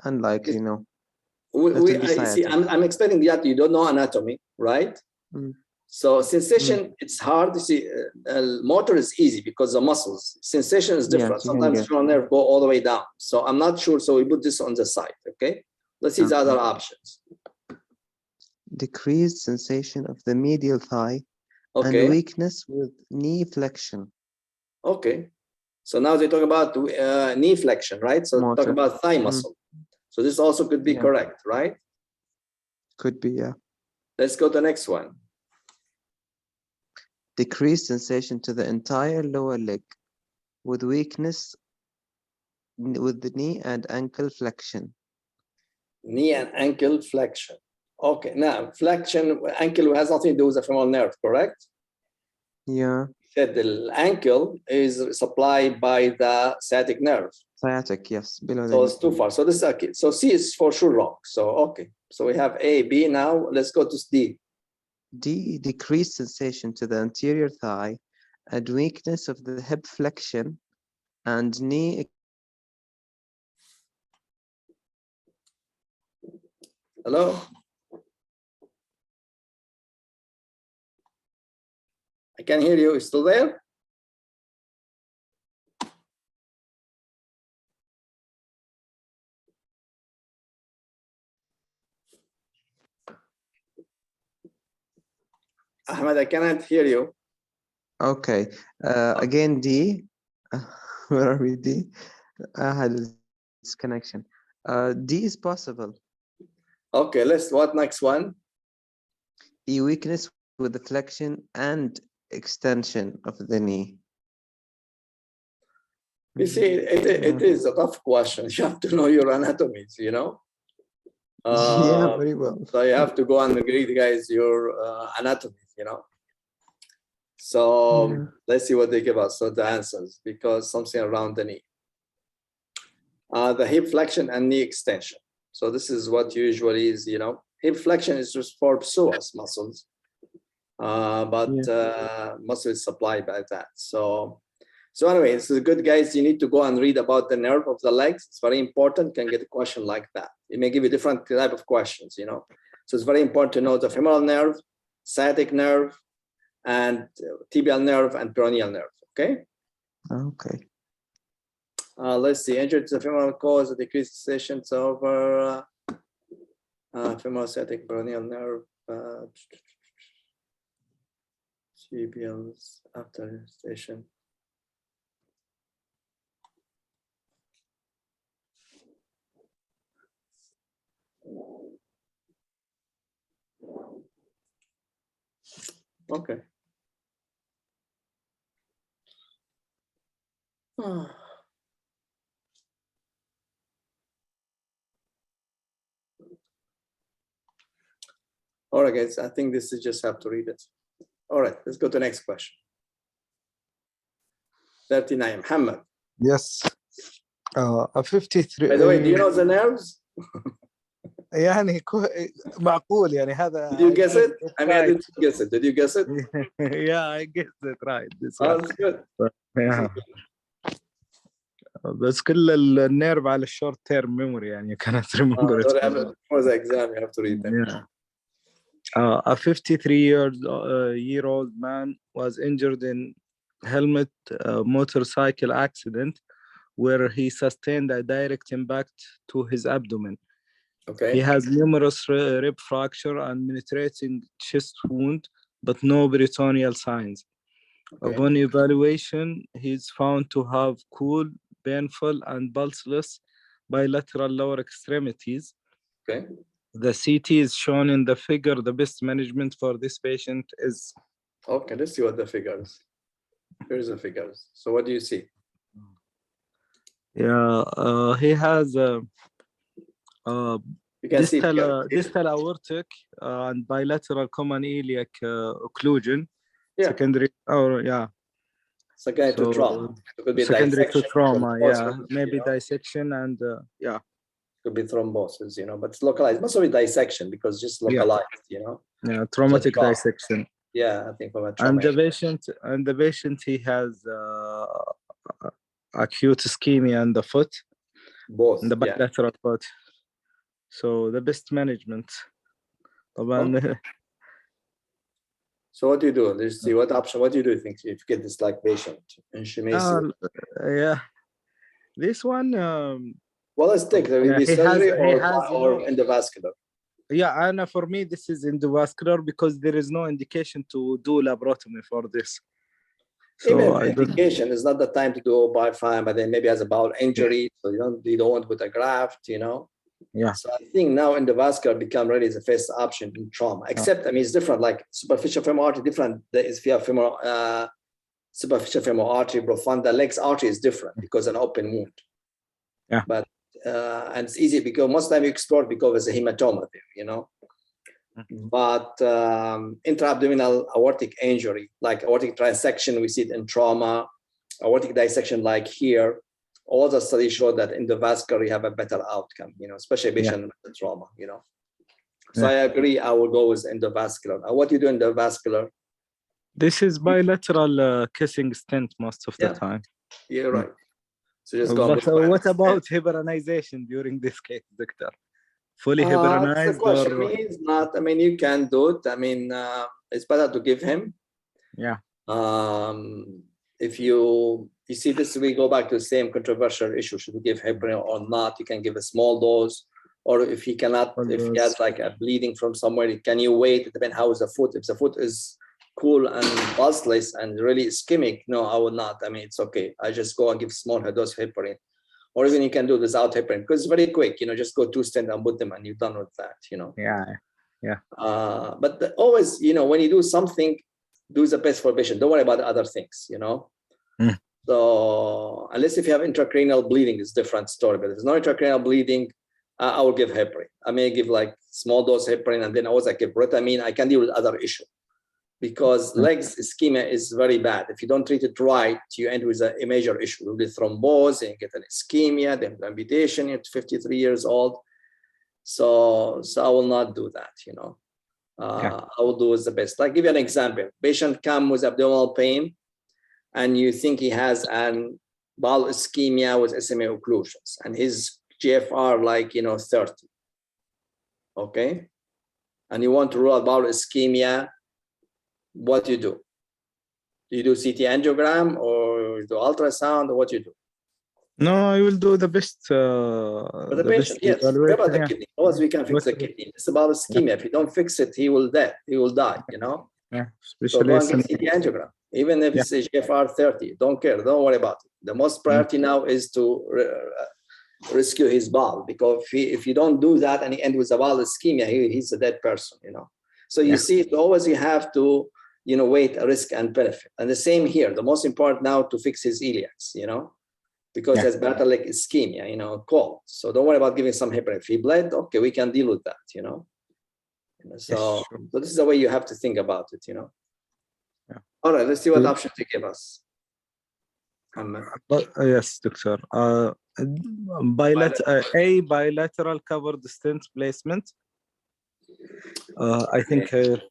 Speaker 4: Unlike,
Speaker 1: see, I'm expecting that you don't know anatomy, right? So sensation, it's hard to see. Motor is easy because the muscles. Sensation is different. Sometimes femoral nerve go all the way down. So I'm not sure. So we put this on the side. Okay. Let's see the other options.
Speaker 4: Decreased sensation of the medial thigh and weakness with knee flexion.
Speaker 1: Okay. So now they talk about knee flexion, right? So talk about thigh muscle. So this also could be correct, right?
Speaker 4: Could be, yeah.
Speaker 1: Let's go to the next one.
Speaker 4: Decreased sensation to the entire lower leg with weakness with the knee and ankle flexion.
Speaker 1: Knee and ankle flexion. Okay, now flexion, ankle has nothing to do with the femoral nerve, correct?
Speaker 4: Yeah.
Speaker 1: Said the ankle is supplied by the sciatic nerve.
Speaker 4: Sciatic, yes. Below
Speaker 1: so it's too far. So this is okay. So C is for sure wrong. So okay. So we have A, B. Now let's go to D.
Speaker 4: D, decreased sensation to the anterior thigh and weakness of the hip flexion and knee.
Speaker 1: Hello? I can hear you. Still there? Ahmed, I cannot hear you.
Speaker 4: Okay. Again, D. Where are we? D. I had a disconnection. D is possible.
Speaker 1: Okay, what next one?
Speaker 4: E, weakness with the flexion and extension of the knee.
Speaker 1: You see, it is a tough question. You have to know your anatomies,
Speaker 4: Yeah, very well.
Speaker 1: So you have to go and read, guys, your anatomies, So let's see what they give us. So the answers, because something around the knee. the hip flexion and knee extension. So this is what usually is, you know, hip flexion is just for psoas muscles, muscle is supplied by that. So anyway, so good guys, you need to go and read about the nerve of the legs. It's very important. Can get a question like that. It may give you different type of questions, you know. So it's very important to know the femoral nerve, sciatic nerve, and tibial nerve and peroneal nerve. Okay.
Speaker 4: Okay.
Speaker 1: Let's see. Injury to the femoral cause of decreased sessions over femoral sciatic peroneal nerve, tibials after station. Okay. All right, guys, I think this is just have to read it. All right, let's go to the next question. 39, Muhammad.
Speaker 2: Yes. A 53.
Speaker 1: By the way, do you know the nerves?
Speaker 2: يعني معقول يعني هذا.
Speaker 1: Did you guess it? I mean, I didn't guess it. Did you guess it?
Speaker 2: Yeah, I guessed it right. This
Speaker 1: Oh,
Speaker 2: one.
Speaker 1: that's good.
Speaker 2: Yeah. بس كل النيرف على الشورت تيرم ميموري يعني كانت remember it.
Speaker 1: For the exam, you have to read them.
Speaker 2: Yeah. A 53-year-old man was injured in helmet motorcycle accident where he sustained a direct impact to his abdomen.
Speaker 1: Okay.
Speaker 2: He has numerous rib fracture and penetrating chest wound, but no peritoneal signs. Okay. Upon evaluation, he is found to have cool, painful, and pulseless bilateral lower extremities.
Speaker 1: Okay.
Speaker 2: The CT is shown in the figure. The best management for this patient is.
Speaker 1: Okay, let's see what the figures. Here's the figures. So what do you see?
Speaker 2: Yeah, he has distal aortic and bilateral common iliac occlusion. Yeah. Secondary. Oh, yeah.
Speaker 1: Secondary to trauma. It could be
Speaker 2: secondary to trauma. Yeah,
Speaker 1: you
Speaker 2: maybe
Speaker 1: know?
Speaker 2: dissection and yeah.
Speaker 1: Could be thrombosis, you know, but it's localized. Must be dissection because just localized, you know.
Speaker 2: Yeah, traumatic dissection.
Speaker 1: Yeah, I think from a trauma.
Speaker 2: And the patient he has acute ischemia in the foot.
Speaker 1: Both.
Speaker 2: In the bilateral foot. So the best management.
Speaker 1: Okay. So what do you do? Let's see what option. What do you do? Think if you get this like patient and she may see.
Speaker 2: Yeah, this one.
Speaker 1: Well, let's take the surgery or endovascular.
Speaker 2: Yeah, and for me, this is endovascular because there is no indication to do laparotomy for this.
Speaker 1: So indication is not the time to do biofilm, but then maybe has a bowel injury, so you don't want to put a graft, you know.
Speaker 2: Yeah.
Speaker 1: So I think now endovascular become really the first option in trauma. Except I mean it's different. Like superficial femoral artery different. There is femoral superficial femoral artery, profunda legs artery is different because an open wound.
Speaker 2: Yeah.
Speaker 1: But and it's easy because most of the time you explore because there's a hematoma there, you know. Mm-hmm. But intra-abdominal aortic injury, like aortic trisection, we see it in trauma, aortic dissection like here. All the studies show that endovascular you have a better outcome, you know, especially patient with trauma, you know. So I agree, I will go with endovascular. What do you do in endovascular?
Speaker 2: This is bilateral kissing stent most of the time.
Speaker 1: You're right. So just go.
Speaker 2: But what about heparinization during this case, doctor? Fully heparinized or?
Speaker 1: It's not. I mean, you can do it. I mean, it's better to give him.
Speaker 2: Yeah.
Speaker 1: If you see this, we go back to the same controversial issue: should we give heparin or not? You can give a small dose, or if he cannot, if he has like a bleeding from somewhere, can you wait? It depends how is the foot. If the foot is cool and pulseless and really ischemic, no, I would not. I mean, it's okay. I just go and give small dose of heparin. Or even you can do this without heparin because it's very quick, you know, just go 2 stents and put them and you're done with that, you know.
Speaker 2: Yeah.
Speaker 1: But always, you know, when you do something, do the best for patient. Don't worry about the other things, you know. So unless if you have intracranial bleeding, it's a different story. But if there's no intracranial bleeding, I will give heparin. I may give like small dose heparin and then always I give protamine. I can deal with other issue. because legs ischemia is very bad. If you don't treat it right, you end with a major issue. You'll get thrombose, and get an ischemia, then amputation at 53 years old. So I will not do that, you know. I will do is the best. Like, give you an example. Patient come with abdominal pain, and you think he has an bowel ischemia with SMA occlusions, and his GFR like, you know, 30. Okay, and you want to rule out bowel ischemia. What do? Do you do CT angiogram or do ultrasound, or what do you do?
Speaker 2: No, I will do the best.
Speaker 1: For the patient, yes. What about the kidney? Otherwise, we can fix the kidney. It's about ischemia. If you don't fix it, he will die. He will die. You know.
Speaker 2: Yeah.
Speaker 1: So go and get CT angiogram, even if it's a GFR 30. Don't care. Don't worry about it. The most priority now is to rescue his bowel, because if you don't do that and he ends with a bowel ischemia, he's a dead person. You know. So you see, always you have to, you know, weight risk and benefit. And the same here. The most important now to fix his iliacs. You know. Because he has bladder leg ischemia, you know, cold. So don't worry about giving some heparin. If he bled, okay, we can deal with that, you know. So, so this is the way you have to think about it, you know. All right, let's see what options they give us.
Speaker 2: Yes, doctor. Bilateral covered stent placement. I think,
Speaker 1: it's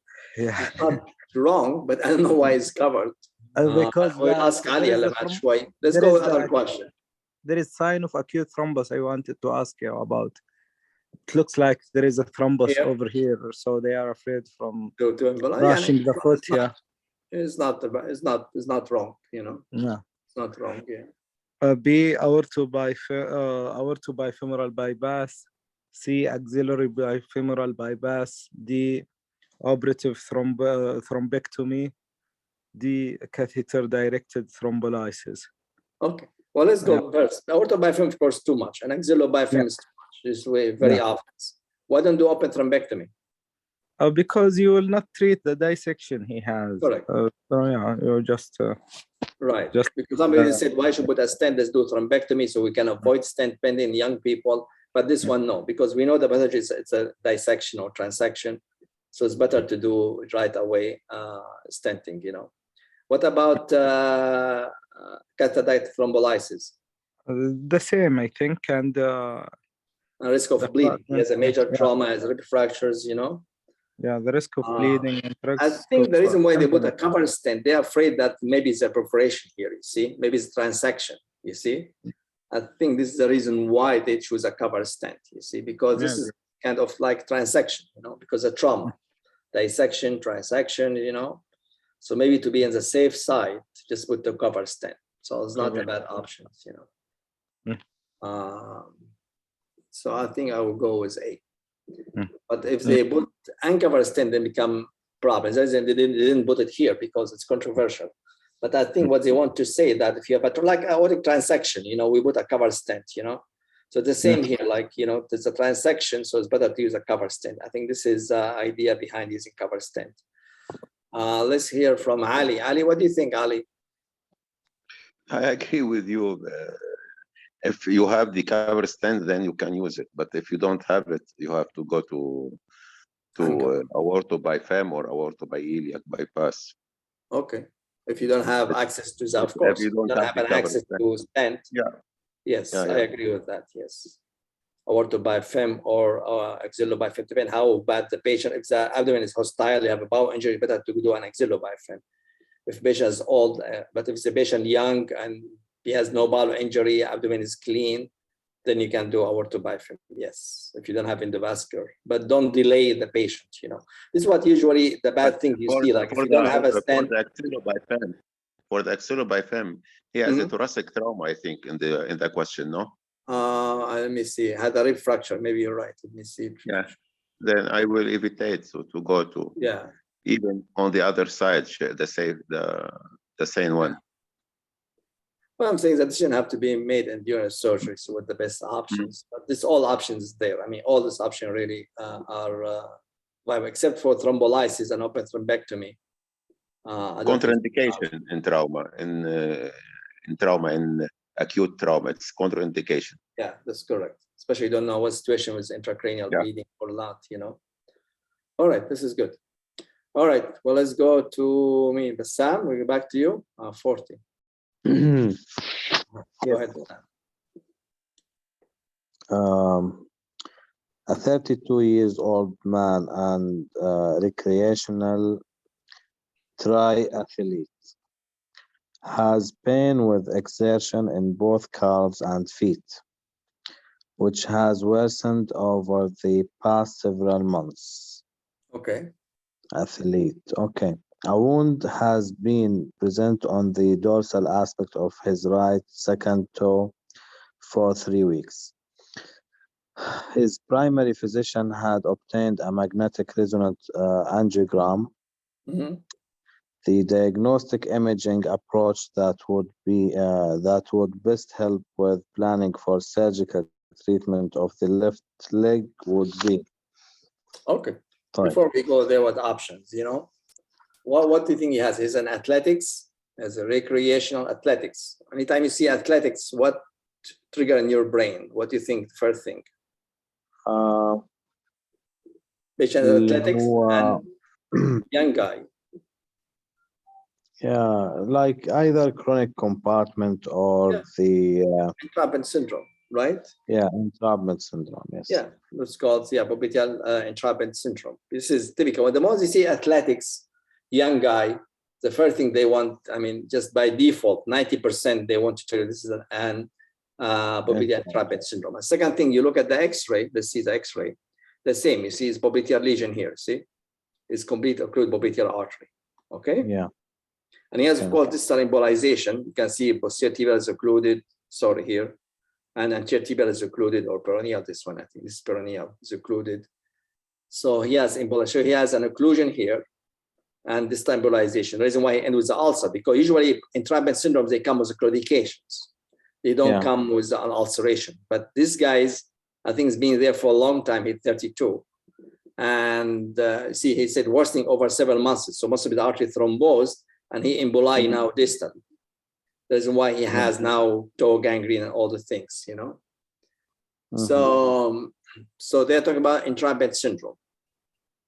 Speaker 1: not wrong, but I don't know why it's covered.
Speaker 2: Because
Speaker 1: we'll ask Ali. Let's go with another question.
Speaker 2: There is sign of acute thrombus I wanted to ask you about. It looks like there is a thrombus over here, so they are afraid from rushing the foot.
Speaker 1: It's not wrong, you know.
Speaker 2: No,
Speaker 1: it's not wrong.
Speaker 2: B, aortobifemoral bypass. C, axillary bifemoral bypass. D, operative thrombectomy. The catheter-directed thrombolysis.
Speaker 1: Okay. Well, let's go first. Aortobifem, of course, too much. And axillobifem is too much. This way, very often. Why don't do open thrombectomy?
Speaker 2: Because you will not treat the dissection he has.
Speaker 1: Correct.
Speaker 2: So you're just
Speaker 1: right. Because somebody said, why should put a stent? Let's do thrombectomy so we can avoid stent pending in young people. But this one, no, because we know the pathology it's a dissection or transection. So it's better to do right away stenting, you know. What about catheter thrombolysis?
Speaker 2: The same, I think, and
Speaker 1: risk of bleeding. He has a major trauma, has rib fractures, you know.
Speaker 2: Yeah, the risk of bleeding.
Speaker 1: I think the reason why they put a cover stent, they're afraid that maybe it's a perforation here, you see. Maybe it's transection, you see. I think this is the reason why they choose a cover stent, you see, because this is kind of like transection, you know, because of trauma. Dissection, transection, you know. So maybe to be on the safe side, just put the cover stent. So it's not a bad option, you know. So I think I will go with A. But if they put uncover stent, then become problems. They didn't put it here because it's controversial. But I think what they want to say that if you have a like aortic transection, you know, we put a cover stent, you know. So the same here, like, you know, there's a transection, so it's better to use a cover stent. I think this is the idea behind using cover stent. Let's hear from Ali. Ali, what do you think, Ali?
Speaker 5: I agree with you. If you have the cover stent, then you can use it. But if you don't have it, you have to go to aortobifem or aortobiiliac bypass.
Speaker 1: Okay. If you don't have access to that, of course. If you don't have access to stent. Yes, I agree with that. Yes. Aortobifem or axillobifem, depending how bad the patient, if the abdomen is hostile, you have a bowel injury, better to do an axillobifem. If the patient is old, but if the patient young and he has no bowel injury, abdomen is clean, then you can do aortobifem. Yes, if you don't have endovascular, but don't delay the patient. You know, this is what usually the bad thing you see. Like if you don't have a stent.
Speaker 5: For the axillobifem, he has a thoracic trauma, I think, in the question, no?
Speaker 1: Let me see. Had a rib fracture. Maybe you're right. Let me see.
Speaker 5: Yeah. Then I will evitate to go to even on the other side, the same one.
Speaker 1: Well, I'm saying that this shouldn't have to be made during surgery. So what the best options? But this all options there. I mean, all these options really are viable, except for thrombolysis and open thrombectomy.
Speaker 5: Contraindication in trauma, in acute trauma, it's contraindication.
Speaker 1: Yeah, that's correct. Especially you don't know what situation was intracranial bleeding or not, you know. All right, this is good. All right. Well, let's go to me, Bassam. We'll get back to you. 40. Go ahead, Bassam.
Speaker 3: A 32-year-old man and recreational triathlete has pain with exertion in both calves and feet, which has worsened over the past several months.
Speaker 1: Okay.
Speaker 3: Athlete, okay. A wound has been present on the dorsal aspect of his right second toe for 3 weeks. His primary physician had obtained a magnetic resonance angiogram.
Speaker 1: Mm-hmm.
Speaker 3: The diagnostic imaging approach that would best help with planning for surgical treatment of the left leg would be.
Speaker 1: Okay.
Speaker 3: Right.
Speaker 1: Before we go there, what options? You know, what do you think he has? Is an athletics, as a recreational athletics. Anytime you see athletics, what trigger in your brain? What do you think? The first thing. Patient athletics and young guy.
Speaker 3: Yeah, like either chronic compartment or the
Speaker 1: entrapment syndrome, right?
Speaker 3: Yeah, entrapment syndrome. Yes.
Speaker 1: Yeah, it's called popliteal entrapment syndrome. This is typical. When the most you see athletics, young guy, the first thing they want, I mean, just by default, 90% they want to tell you this is an popliteal entrapment syndrome. The second thing, you look at the X-ray. Let's see the X-ray. The same. You see, it's popliteal lesion here. See, it's complete occluded popliteal artery. Okay.
Speaker 3: Yeah.
Speaker 1: And he has, of course, distal embolization. You can see posterior tibial is occluded, sorry, here. And anterior tibial is occluded, or peroneal, this one, I think this is peroneal, is occluded. So he has embolization. So he has an occlusion here and distal embolization. The reason why he ends with the ulcer, because usually entrapment syndromes, they come with claudications. They don't come with an ulceration. But this guy's, I think, has been there for a long time. He's 32. And see, he said worsening over several months. So must be the artery thrombosed. And he emboli now distal. The reason why he has now toe gangrene and all the things, you know. So they're talking about entrapment syndrome.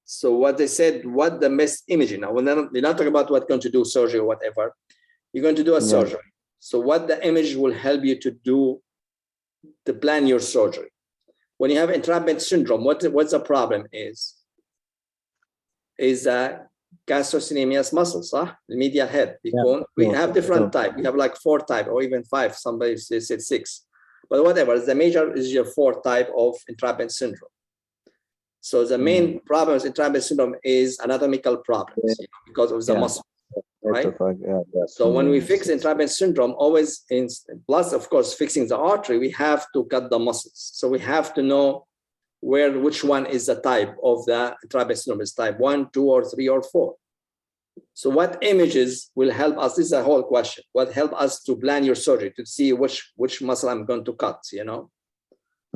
Speaker 1: So what they said, what the best imaging. Now, when they're not talking about what going to do surgery or whatever, you're going to do a surgery. So what the image will help you to do, to plan your surgery. When you have entrapment syndrome, what's the problem is gastrocnemius muscles, the medial head. We have different type. We have like 4 type or even 5. Somebody said 6. But whatever, the major is your 4 type of entrapment syndrome. So the main problem with entrapment syndrome is anatomical problems because of the muscle, right? So when we fix entrapment syndrome, always plus, of course, fixing the artery, we have to cut the muscles. So we have to know which one is the type of the entrapment syndrome, is type 1, 2, or 3, or 4. So what images will help us? This is a whole question. What help us to plan your surgery, to see which muscle I'm going to cut, you know?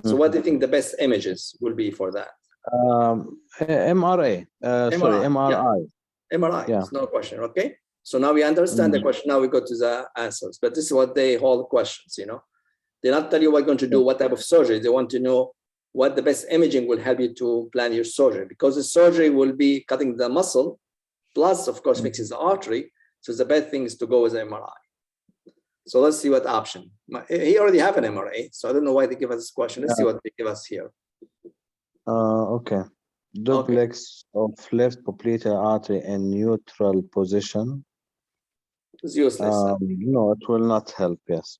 Speaker 1: So what do you think the best images will be for that?
Speaker 3: MRI. MRI.
Speaker 1: MRI, it's no question, okay? So now we understand the question, now we go to the answers. But this is what they hold questions, you know? They not tell you what you're going to do, what type of surgery. They want to know what the best imaging will help you to plan your surgery, because the surgery will be cutting the muscle, plus, of course, fixing the artery. So the best thing is to go with the MRI. So let's see what option. He already have an MRI, so I don't know why they give us this question. Let's see what they give us here.
Speaker 3: Okay. Duplex of left popliteal artery in neutral position.
Speaker 1: It's useless.
Speaker 3: No, it will not help, yes.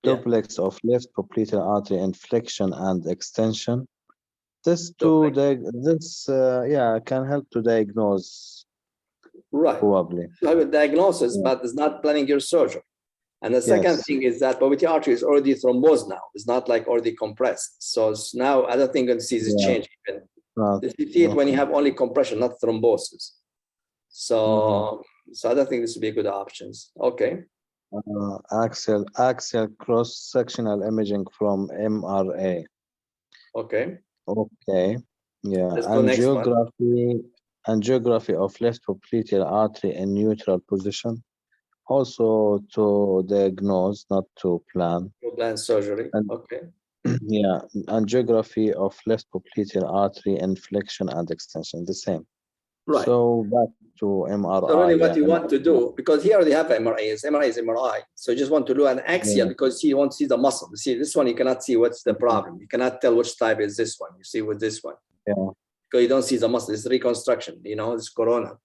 Speaker 3: Duplex of left popliteal artery in flexion and extension. This can help to diagnose.
Speaker 1: Right.
Speaker 3: Probably.
Speaker 1: You have a diagnosis, but it's not planning your surgery. And the second thing is that popliteal artery is already thrombosed now. It's not like already compressed. So now I don't think you're going to see this change even. You see it when you have only compression, not thrombosis. So so I don't think this would be good options. Okay.
Speaker 3: Axial cross-sectional imaging from MRA.
Speaker 1: Okay.
Speaker 3: Okay. Yeah.
Speaker 1: Let's go next one.
Speaker 3: Angiography of left popliteal artery in neutral position. Also to diagnose, not to plan.
Speaker 1: To plan surgery. Okay.
Speaker 3: Yeah. Angiography of left popliteal artery in flexion and extension. The same.
Speaker 1: Right.
Speaker 3: So back to MRI.
Speaker 1: So really what you
Speaker 3: yeah,
Speaker 1: want to do, because he already have MRI is MRI. So you just want to do an axial
Speaker 3: Yeah.
Speaker 1: because you want to see the muscle. You see, this one, you cannot see what's the problem. You cannot tell which type is this one. You see with this one.
Speaker 3: Yeah.
Speaker 1: Because you don't see the muscle. It's reconstruction, you know, it's corona.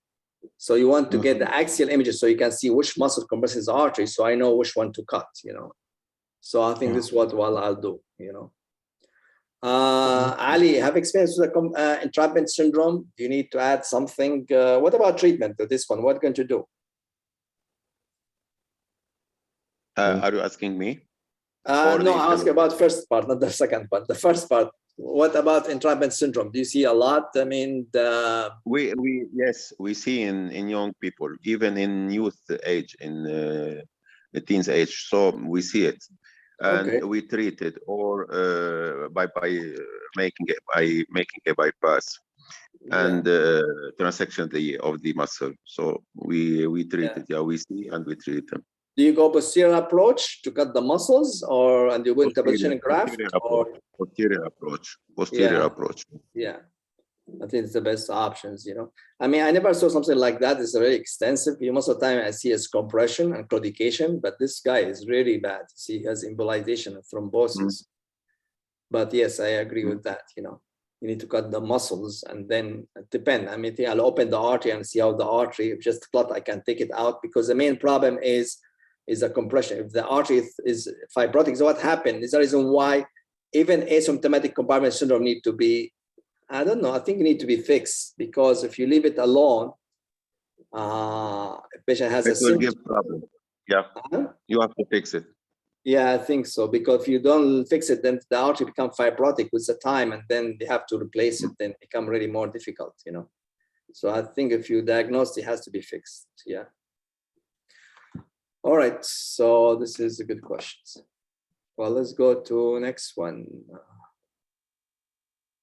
Speaker 1: So you want to get the axial images so you can see which muscle compresses the artery. So I know which one to cut, you know. So I think this is what I'll do, you know. Ali, have experience with the entrapment syndrome? Do you need to add something? What about treatment to this one? What are you going to do?
Speaker 5: Are you asking me?
Speaker 1: No, I ask about first part, not the second part. The first part. What about entrapment syndrome? Do you see a lot? I mean,
Speaker 5: Yes, we see in young people, even in youth age, in the teens age. So we see it, and we treat it, or by making a bypass and transection of the muscle. So we treat it. Yeah, we see and we treat them.
Speaker 1: Do you go posterior approach to cut the muscles, and you go into positioning graft?
Speaker 5: Posterior approach.
Speaker 1: Yeah, I think it's the best options, you know. I mean, I never saw something like that. It's very extensive. Most of the time I see is compression and claudication, but this guy is really bad. See, he has embolization and thrombosis. But yes, I agree with that, you know. You need to cut the muscles and then it depends. I mean, I'll open the artery and see how the artery, if just clot, I can take it out because the main problem is a compression. If the artery is fibrotic, so what happened is the reason why even asymptomatic compartment syndrome need to be, I don't know, I think it need to be fixed because if you leave it alone, a patient has
Speaker 5: it will give problem. Yeah, you have to fix it.
Speaker 1: Yeah, I think so. Because if you don't fix it, then the artery becomes fibrotic with the time, and then they have to replace it. Then it becomes really more difficult, you know. So I think if you diagnose, it has to be fixed. Yeah. All right. So this is a good question. Well, let's go to next one.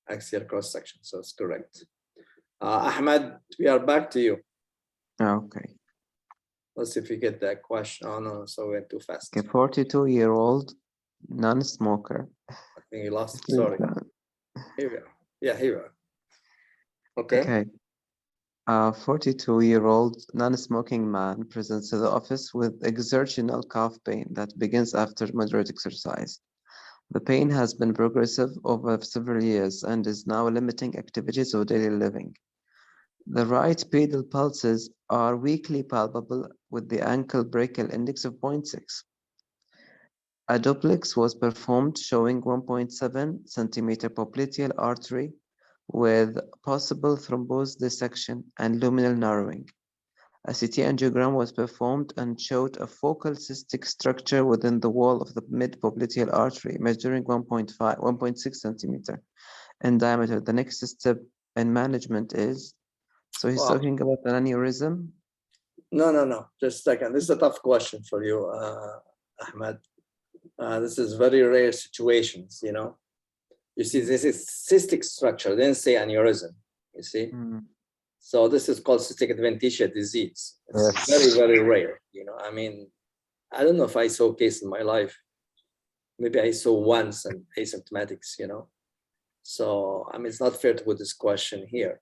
Speaker 1: Axial cross section. So it's correct. Ahmed, we are back to you.
Speaker 4: Okay.
Speaker 1: Let's see if we get that question. Oh no, so we went too fast.
Speaker 4: Okay, 42-year-old non-smoker.
Speaker 1: I think you lost it. Sorry. Here we are. Yeah, here we are. Okay.
Speaker 4: Okay. A 42-year-old non-smoking man presents to the office with exertional calf pain that begins after moderate exercise. The pain has been progressive over several years and is now limiting activities of daily living. The right pedal pulses are weakly palpable with the ankle brachial index of 0.6. A duplex was performed showing 1.7 centimeter popliteal artery with possible thrombose dissection and luminal narrowing. A CT angiogram was performed and showed a focal cystic structure within the wall of the mid-popliteal artery measuring 1.6 centimeter in diameter. The next step in management is, so he's talking about an aneurysm?
Speaker 1: No. Just a second. This is a tough question for you, Ahmed. This is very rare situations, you know. You see, this is cystic structure, then say aneurysm, you see? So this is called cystic adventitia disease. It's very, very rare, you know. I mean, I don't know if I saw a case in my life. Maybe I saw once and asymptomatics, you know. So, I mean, it's not fair to put this question here.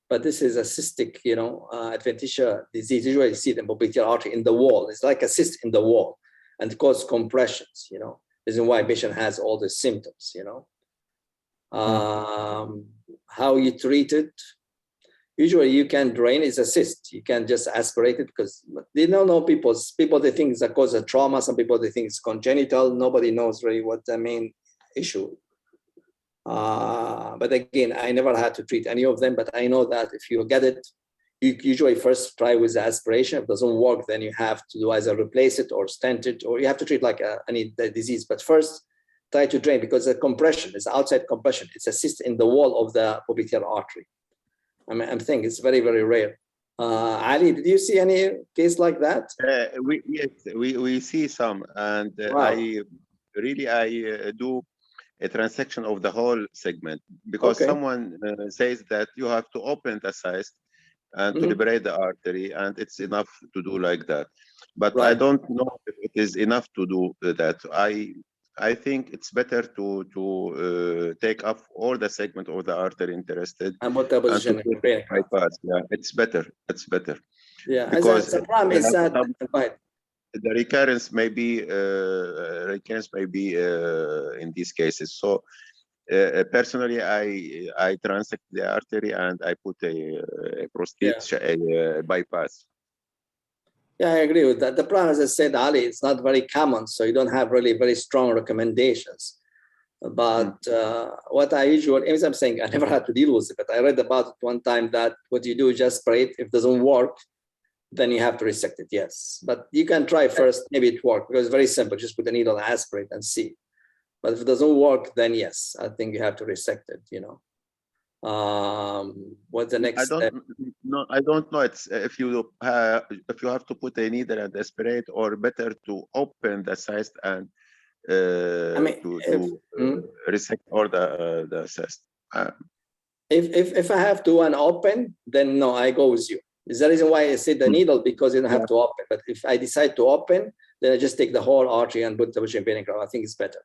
Speaker 1: But this is a cystic, you know, adventitia disease. Usually you see it in popliteal artery in the wall. It's like a cyst in the wall and cause compressions, you know. Reason why patient has all the symptoms, you know. How you treat it? Usually you can drain. It's a cyst. You can just aspirate it because they don't know people they think it's a cause of trauma. Some people they think it's congenital. Nobody knows really what the main issue. But again, I never had to treat any of them, but I know that if you get it, you usually first try with the aspiration. If it doesn't work, then you have to do either replace it or stent it, or you have to treat like any disease. But first, try to drain because the compression is outside compression. It's a cyst in the wall of the popliteal artery. I mean, I'm saying it's very, very rare. Ali, did you see any case like that?
Speaker 5: We see some, and
Speaker 1: Wow.
Speaker 5: I do a transection of the whole segment because someone says that you have to open the cyst and to liberate the artery, and it's enough to do like that. But I don't know if it is enough to do that. I think it's better to take off all the segment of the artery interested
Speaker 1: And what the position
Speaker 5: and to put it bypass. Yeah, it's better. It's better.
Speaker 1: Yeah,
Speaker 5: Because
Speaker 1: the problem is that
Speaker 5: the recurrence may be in these cases. So personally, I transect the artery and I put a prostate, a bypass.
Speaker 1: Yeah, I agree with that. The problem, as I said, Ali, it's not very common, so you don't have really very strong recommendations. But what I usually, as I'm saying, I never had to deal with it, but I read about it one time that what you do is just spray it. If it doesn't work, then you have to resect it, yes. But you can try first, maybe it works, because it's very simple. Just put a needle and aspirate and see. But if it doesn't work, then yes, I think you have to resect it, you know. What's the next step?
Speaker 5: No, I don't know. It's if you have to put a needle and aspirate, or better to open the cyst and resect all the cyst.
Speaker 1: If I have to and open, then no, I go with you. Is the reason why I said the needle, because you don't have to open. But if I decide to open, then I just take the whole artery and put the vein graft. I think it's better.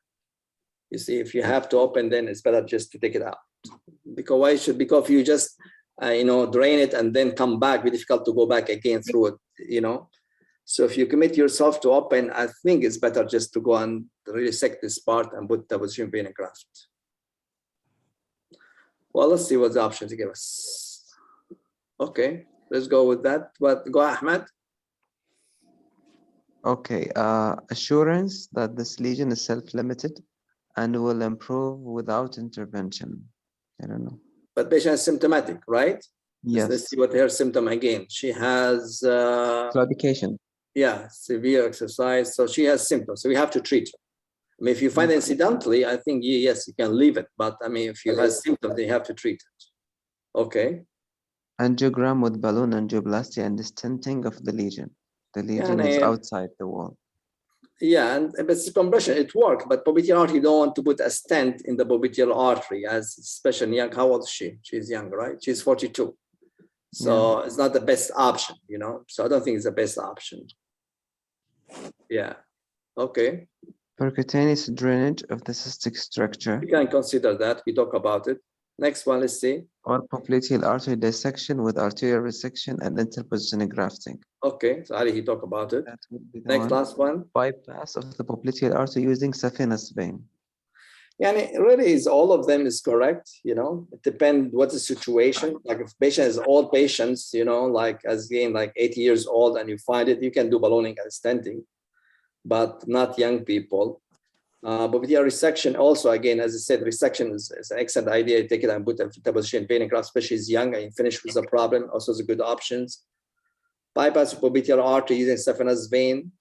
Speaker 1: You see, if you have to open, then it's better just to take it out. Because why should? Because if you just drain it and then come back, it's difficult to go back again through it. You know, so if you commit yourself to open, I think it's better just to go and resect this part and put the vein graft. Well, let's see what the options give us. Okay, let's go with that. But go, Ahmed.
Speaker 4: Okay, assurance that this lesion is self-limited and will improve without intervention. I don't know.
Speaker 1: But patient is symptomatic, right?
Speaker 4: Yes.
Speaker 1: Let's see what her symptom again. She has
Speaker 4: claudication.
Speaker 1: Yeah, severe exercise. So she has symptoms. So we have to treat her. I mean, if you find it incidentally, I think yes, you can leave it. But I mean, if you have symptoms, they have to treat it. Okay.
Speaker 4: Angiogram with balloon angioplasty and stenting of the lesion. The lesion is outside the wall.
Speaker 1: Yeah, and it's compression, it works, but popliteal artery, you don't want to put a stent in the popliteal artery, as especially young. How old is she? She's young, right? She's 42. So it's not the best option, you know? So I don't think it's the best option. Yeah, okay.
Speaker 4: Percutaneous drainage of the cystic structure.
Speaker 1: You can consider that, we talk about it. Next one, let's see.
Speaker 4: Or popliteal artery dissection with arterial resection and interposition grafting.
Speaker 1: Okay, so Ali, he talked about it. Next, last one.
Speaker 4: Bypass of the popliteal artery using saphenous vein.
Speaker 1: Yeah, and it really is, all of them is correct, you know. It depends what the situation. Like if patient is old patients, you know, like as again, like 80 years old and you find it, you can do ballooning and stenting, but not young people. But with your resection also, again, as I said, resection is an excellent idea. You take it and put a position vein graft, especially as young and you finish with the problem, also is a good options. Bypass of popliteal artery using saphenous vein,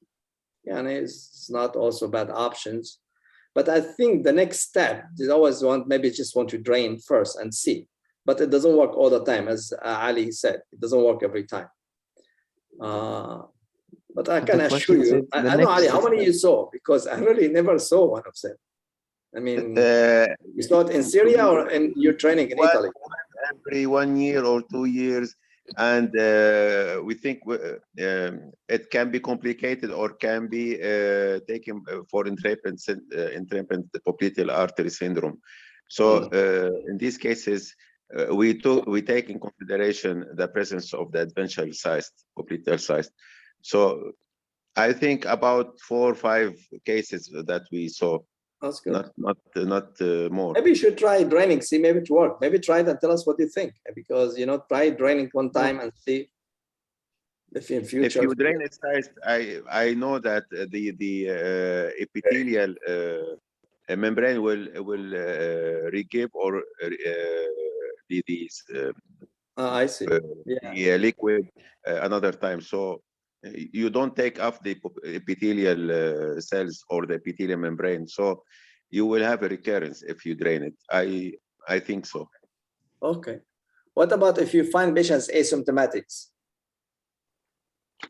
Speaker 1: yeah, and it's not also bad options. But I think the next step is always maybe just want to drain first and see. But it doesn't work all the time, as Ali said. It doesn't work every time. But I can assure you, I don't know, Ali, how many you saw? Because I really never saw one of them. I mean, you saw it in Syria or in your training in Italy?
Speaker 5: Every 1 year or 2 years. And we think it can be complicated or can be taken for entrapment popliteal artery syndrome. So in these cases, we take in consideration the presence of the advential cyst, popliteal cyst. So I think about 4 or 5 cases that we saw.
Speaker 1: That's good.
Speaker 5: Not more.
Speaker 1: Maybe you should try draining, see maybe it works. Maybe try it and tell us what you think. Because, you know, try draining one time and see if in future.
Speaker 5: If you drain a cyst, I know that the epithelial membrane will re-give or
Speaker 1: I see.
Speaker 5: The liquid another time. So you don't take off the epithelial cells or the epithelial membrane. So you will have a recurrence if you drain it. I think so.
Speaker 1: Okay. What about if you find patients asymptomatics?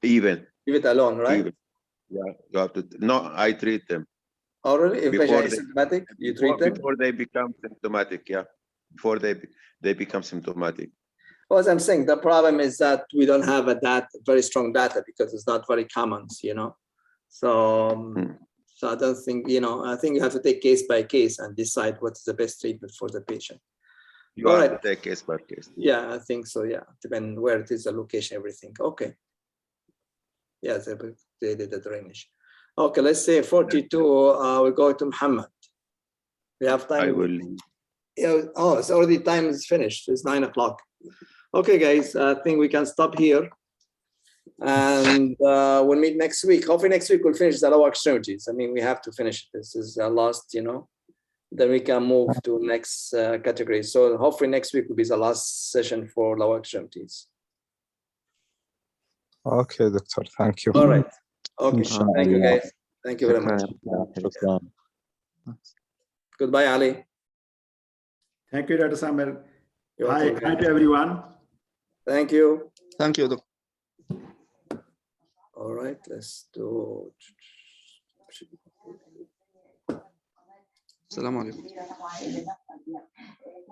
Speaker 5: Even.
Speaker 1: Leave it alone, right?
Speaker 5: Even. Yeah, you have to. No, I treat them.
Speaker 1: Oh, really? If patient is asymptomatic, you treat them?
Speaker 5: Before they become symptomatic, yeah. Before they become symptomatic.
Speaker 1: Well, as I'm saying, the problem is that we don't have very strong data because it's not very common, you know. So So I don't think, I think you have to take case by case and decide what's the best treatment for the patient.
Speaker 5: You
Speaker 1: All
Speaker 5: have
Speaker 1: right.
Speaker 5: to take case by case.
Speaker 1: Yeah, I think so. Yeah, depending where it is, the location, everything. Okay. Yeah, they did the drainage. Okay, let's say 42. We go to Muhammad. We have time.
Speaker 5: I will.
Speaker 1: Yeah. Oh, it's already time is finished. It's 9 o'clock. Okay, guys. I think we can stop here, and we'll meet next week. Hopefully, next week we'll finish the lower extremities. I mean, we have to finish. This is the last, Then we can move to next category. So hopefully next week will be the last session for lower extremities.
Speaker 2: Okay, doctor. Thank you.
Speaker 1: All right. Okay. Thank you, guys. Thank you very much. Goodbye, Ali.
Speaker 6: Thank you, Dr. Samer.
Speaker 1: You're
Speaker 6: Hi
Speaker 1: welcome.
Speaker 6: to everyone.
Speaker 1: Thank you.
Speaker 4: Thank you, Doctor.
Speaker 1: All right, let's do.
Speaker 4: Assalamu alaikum.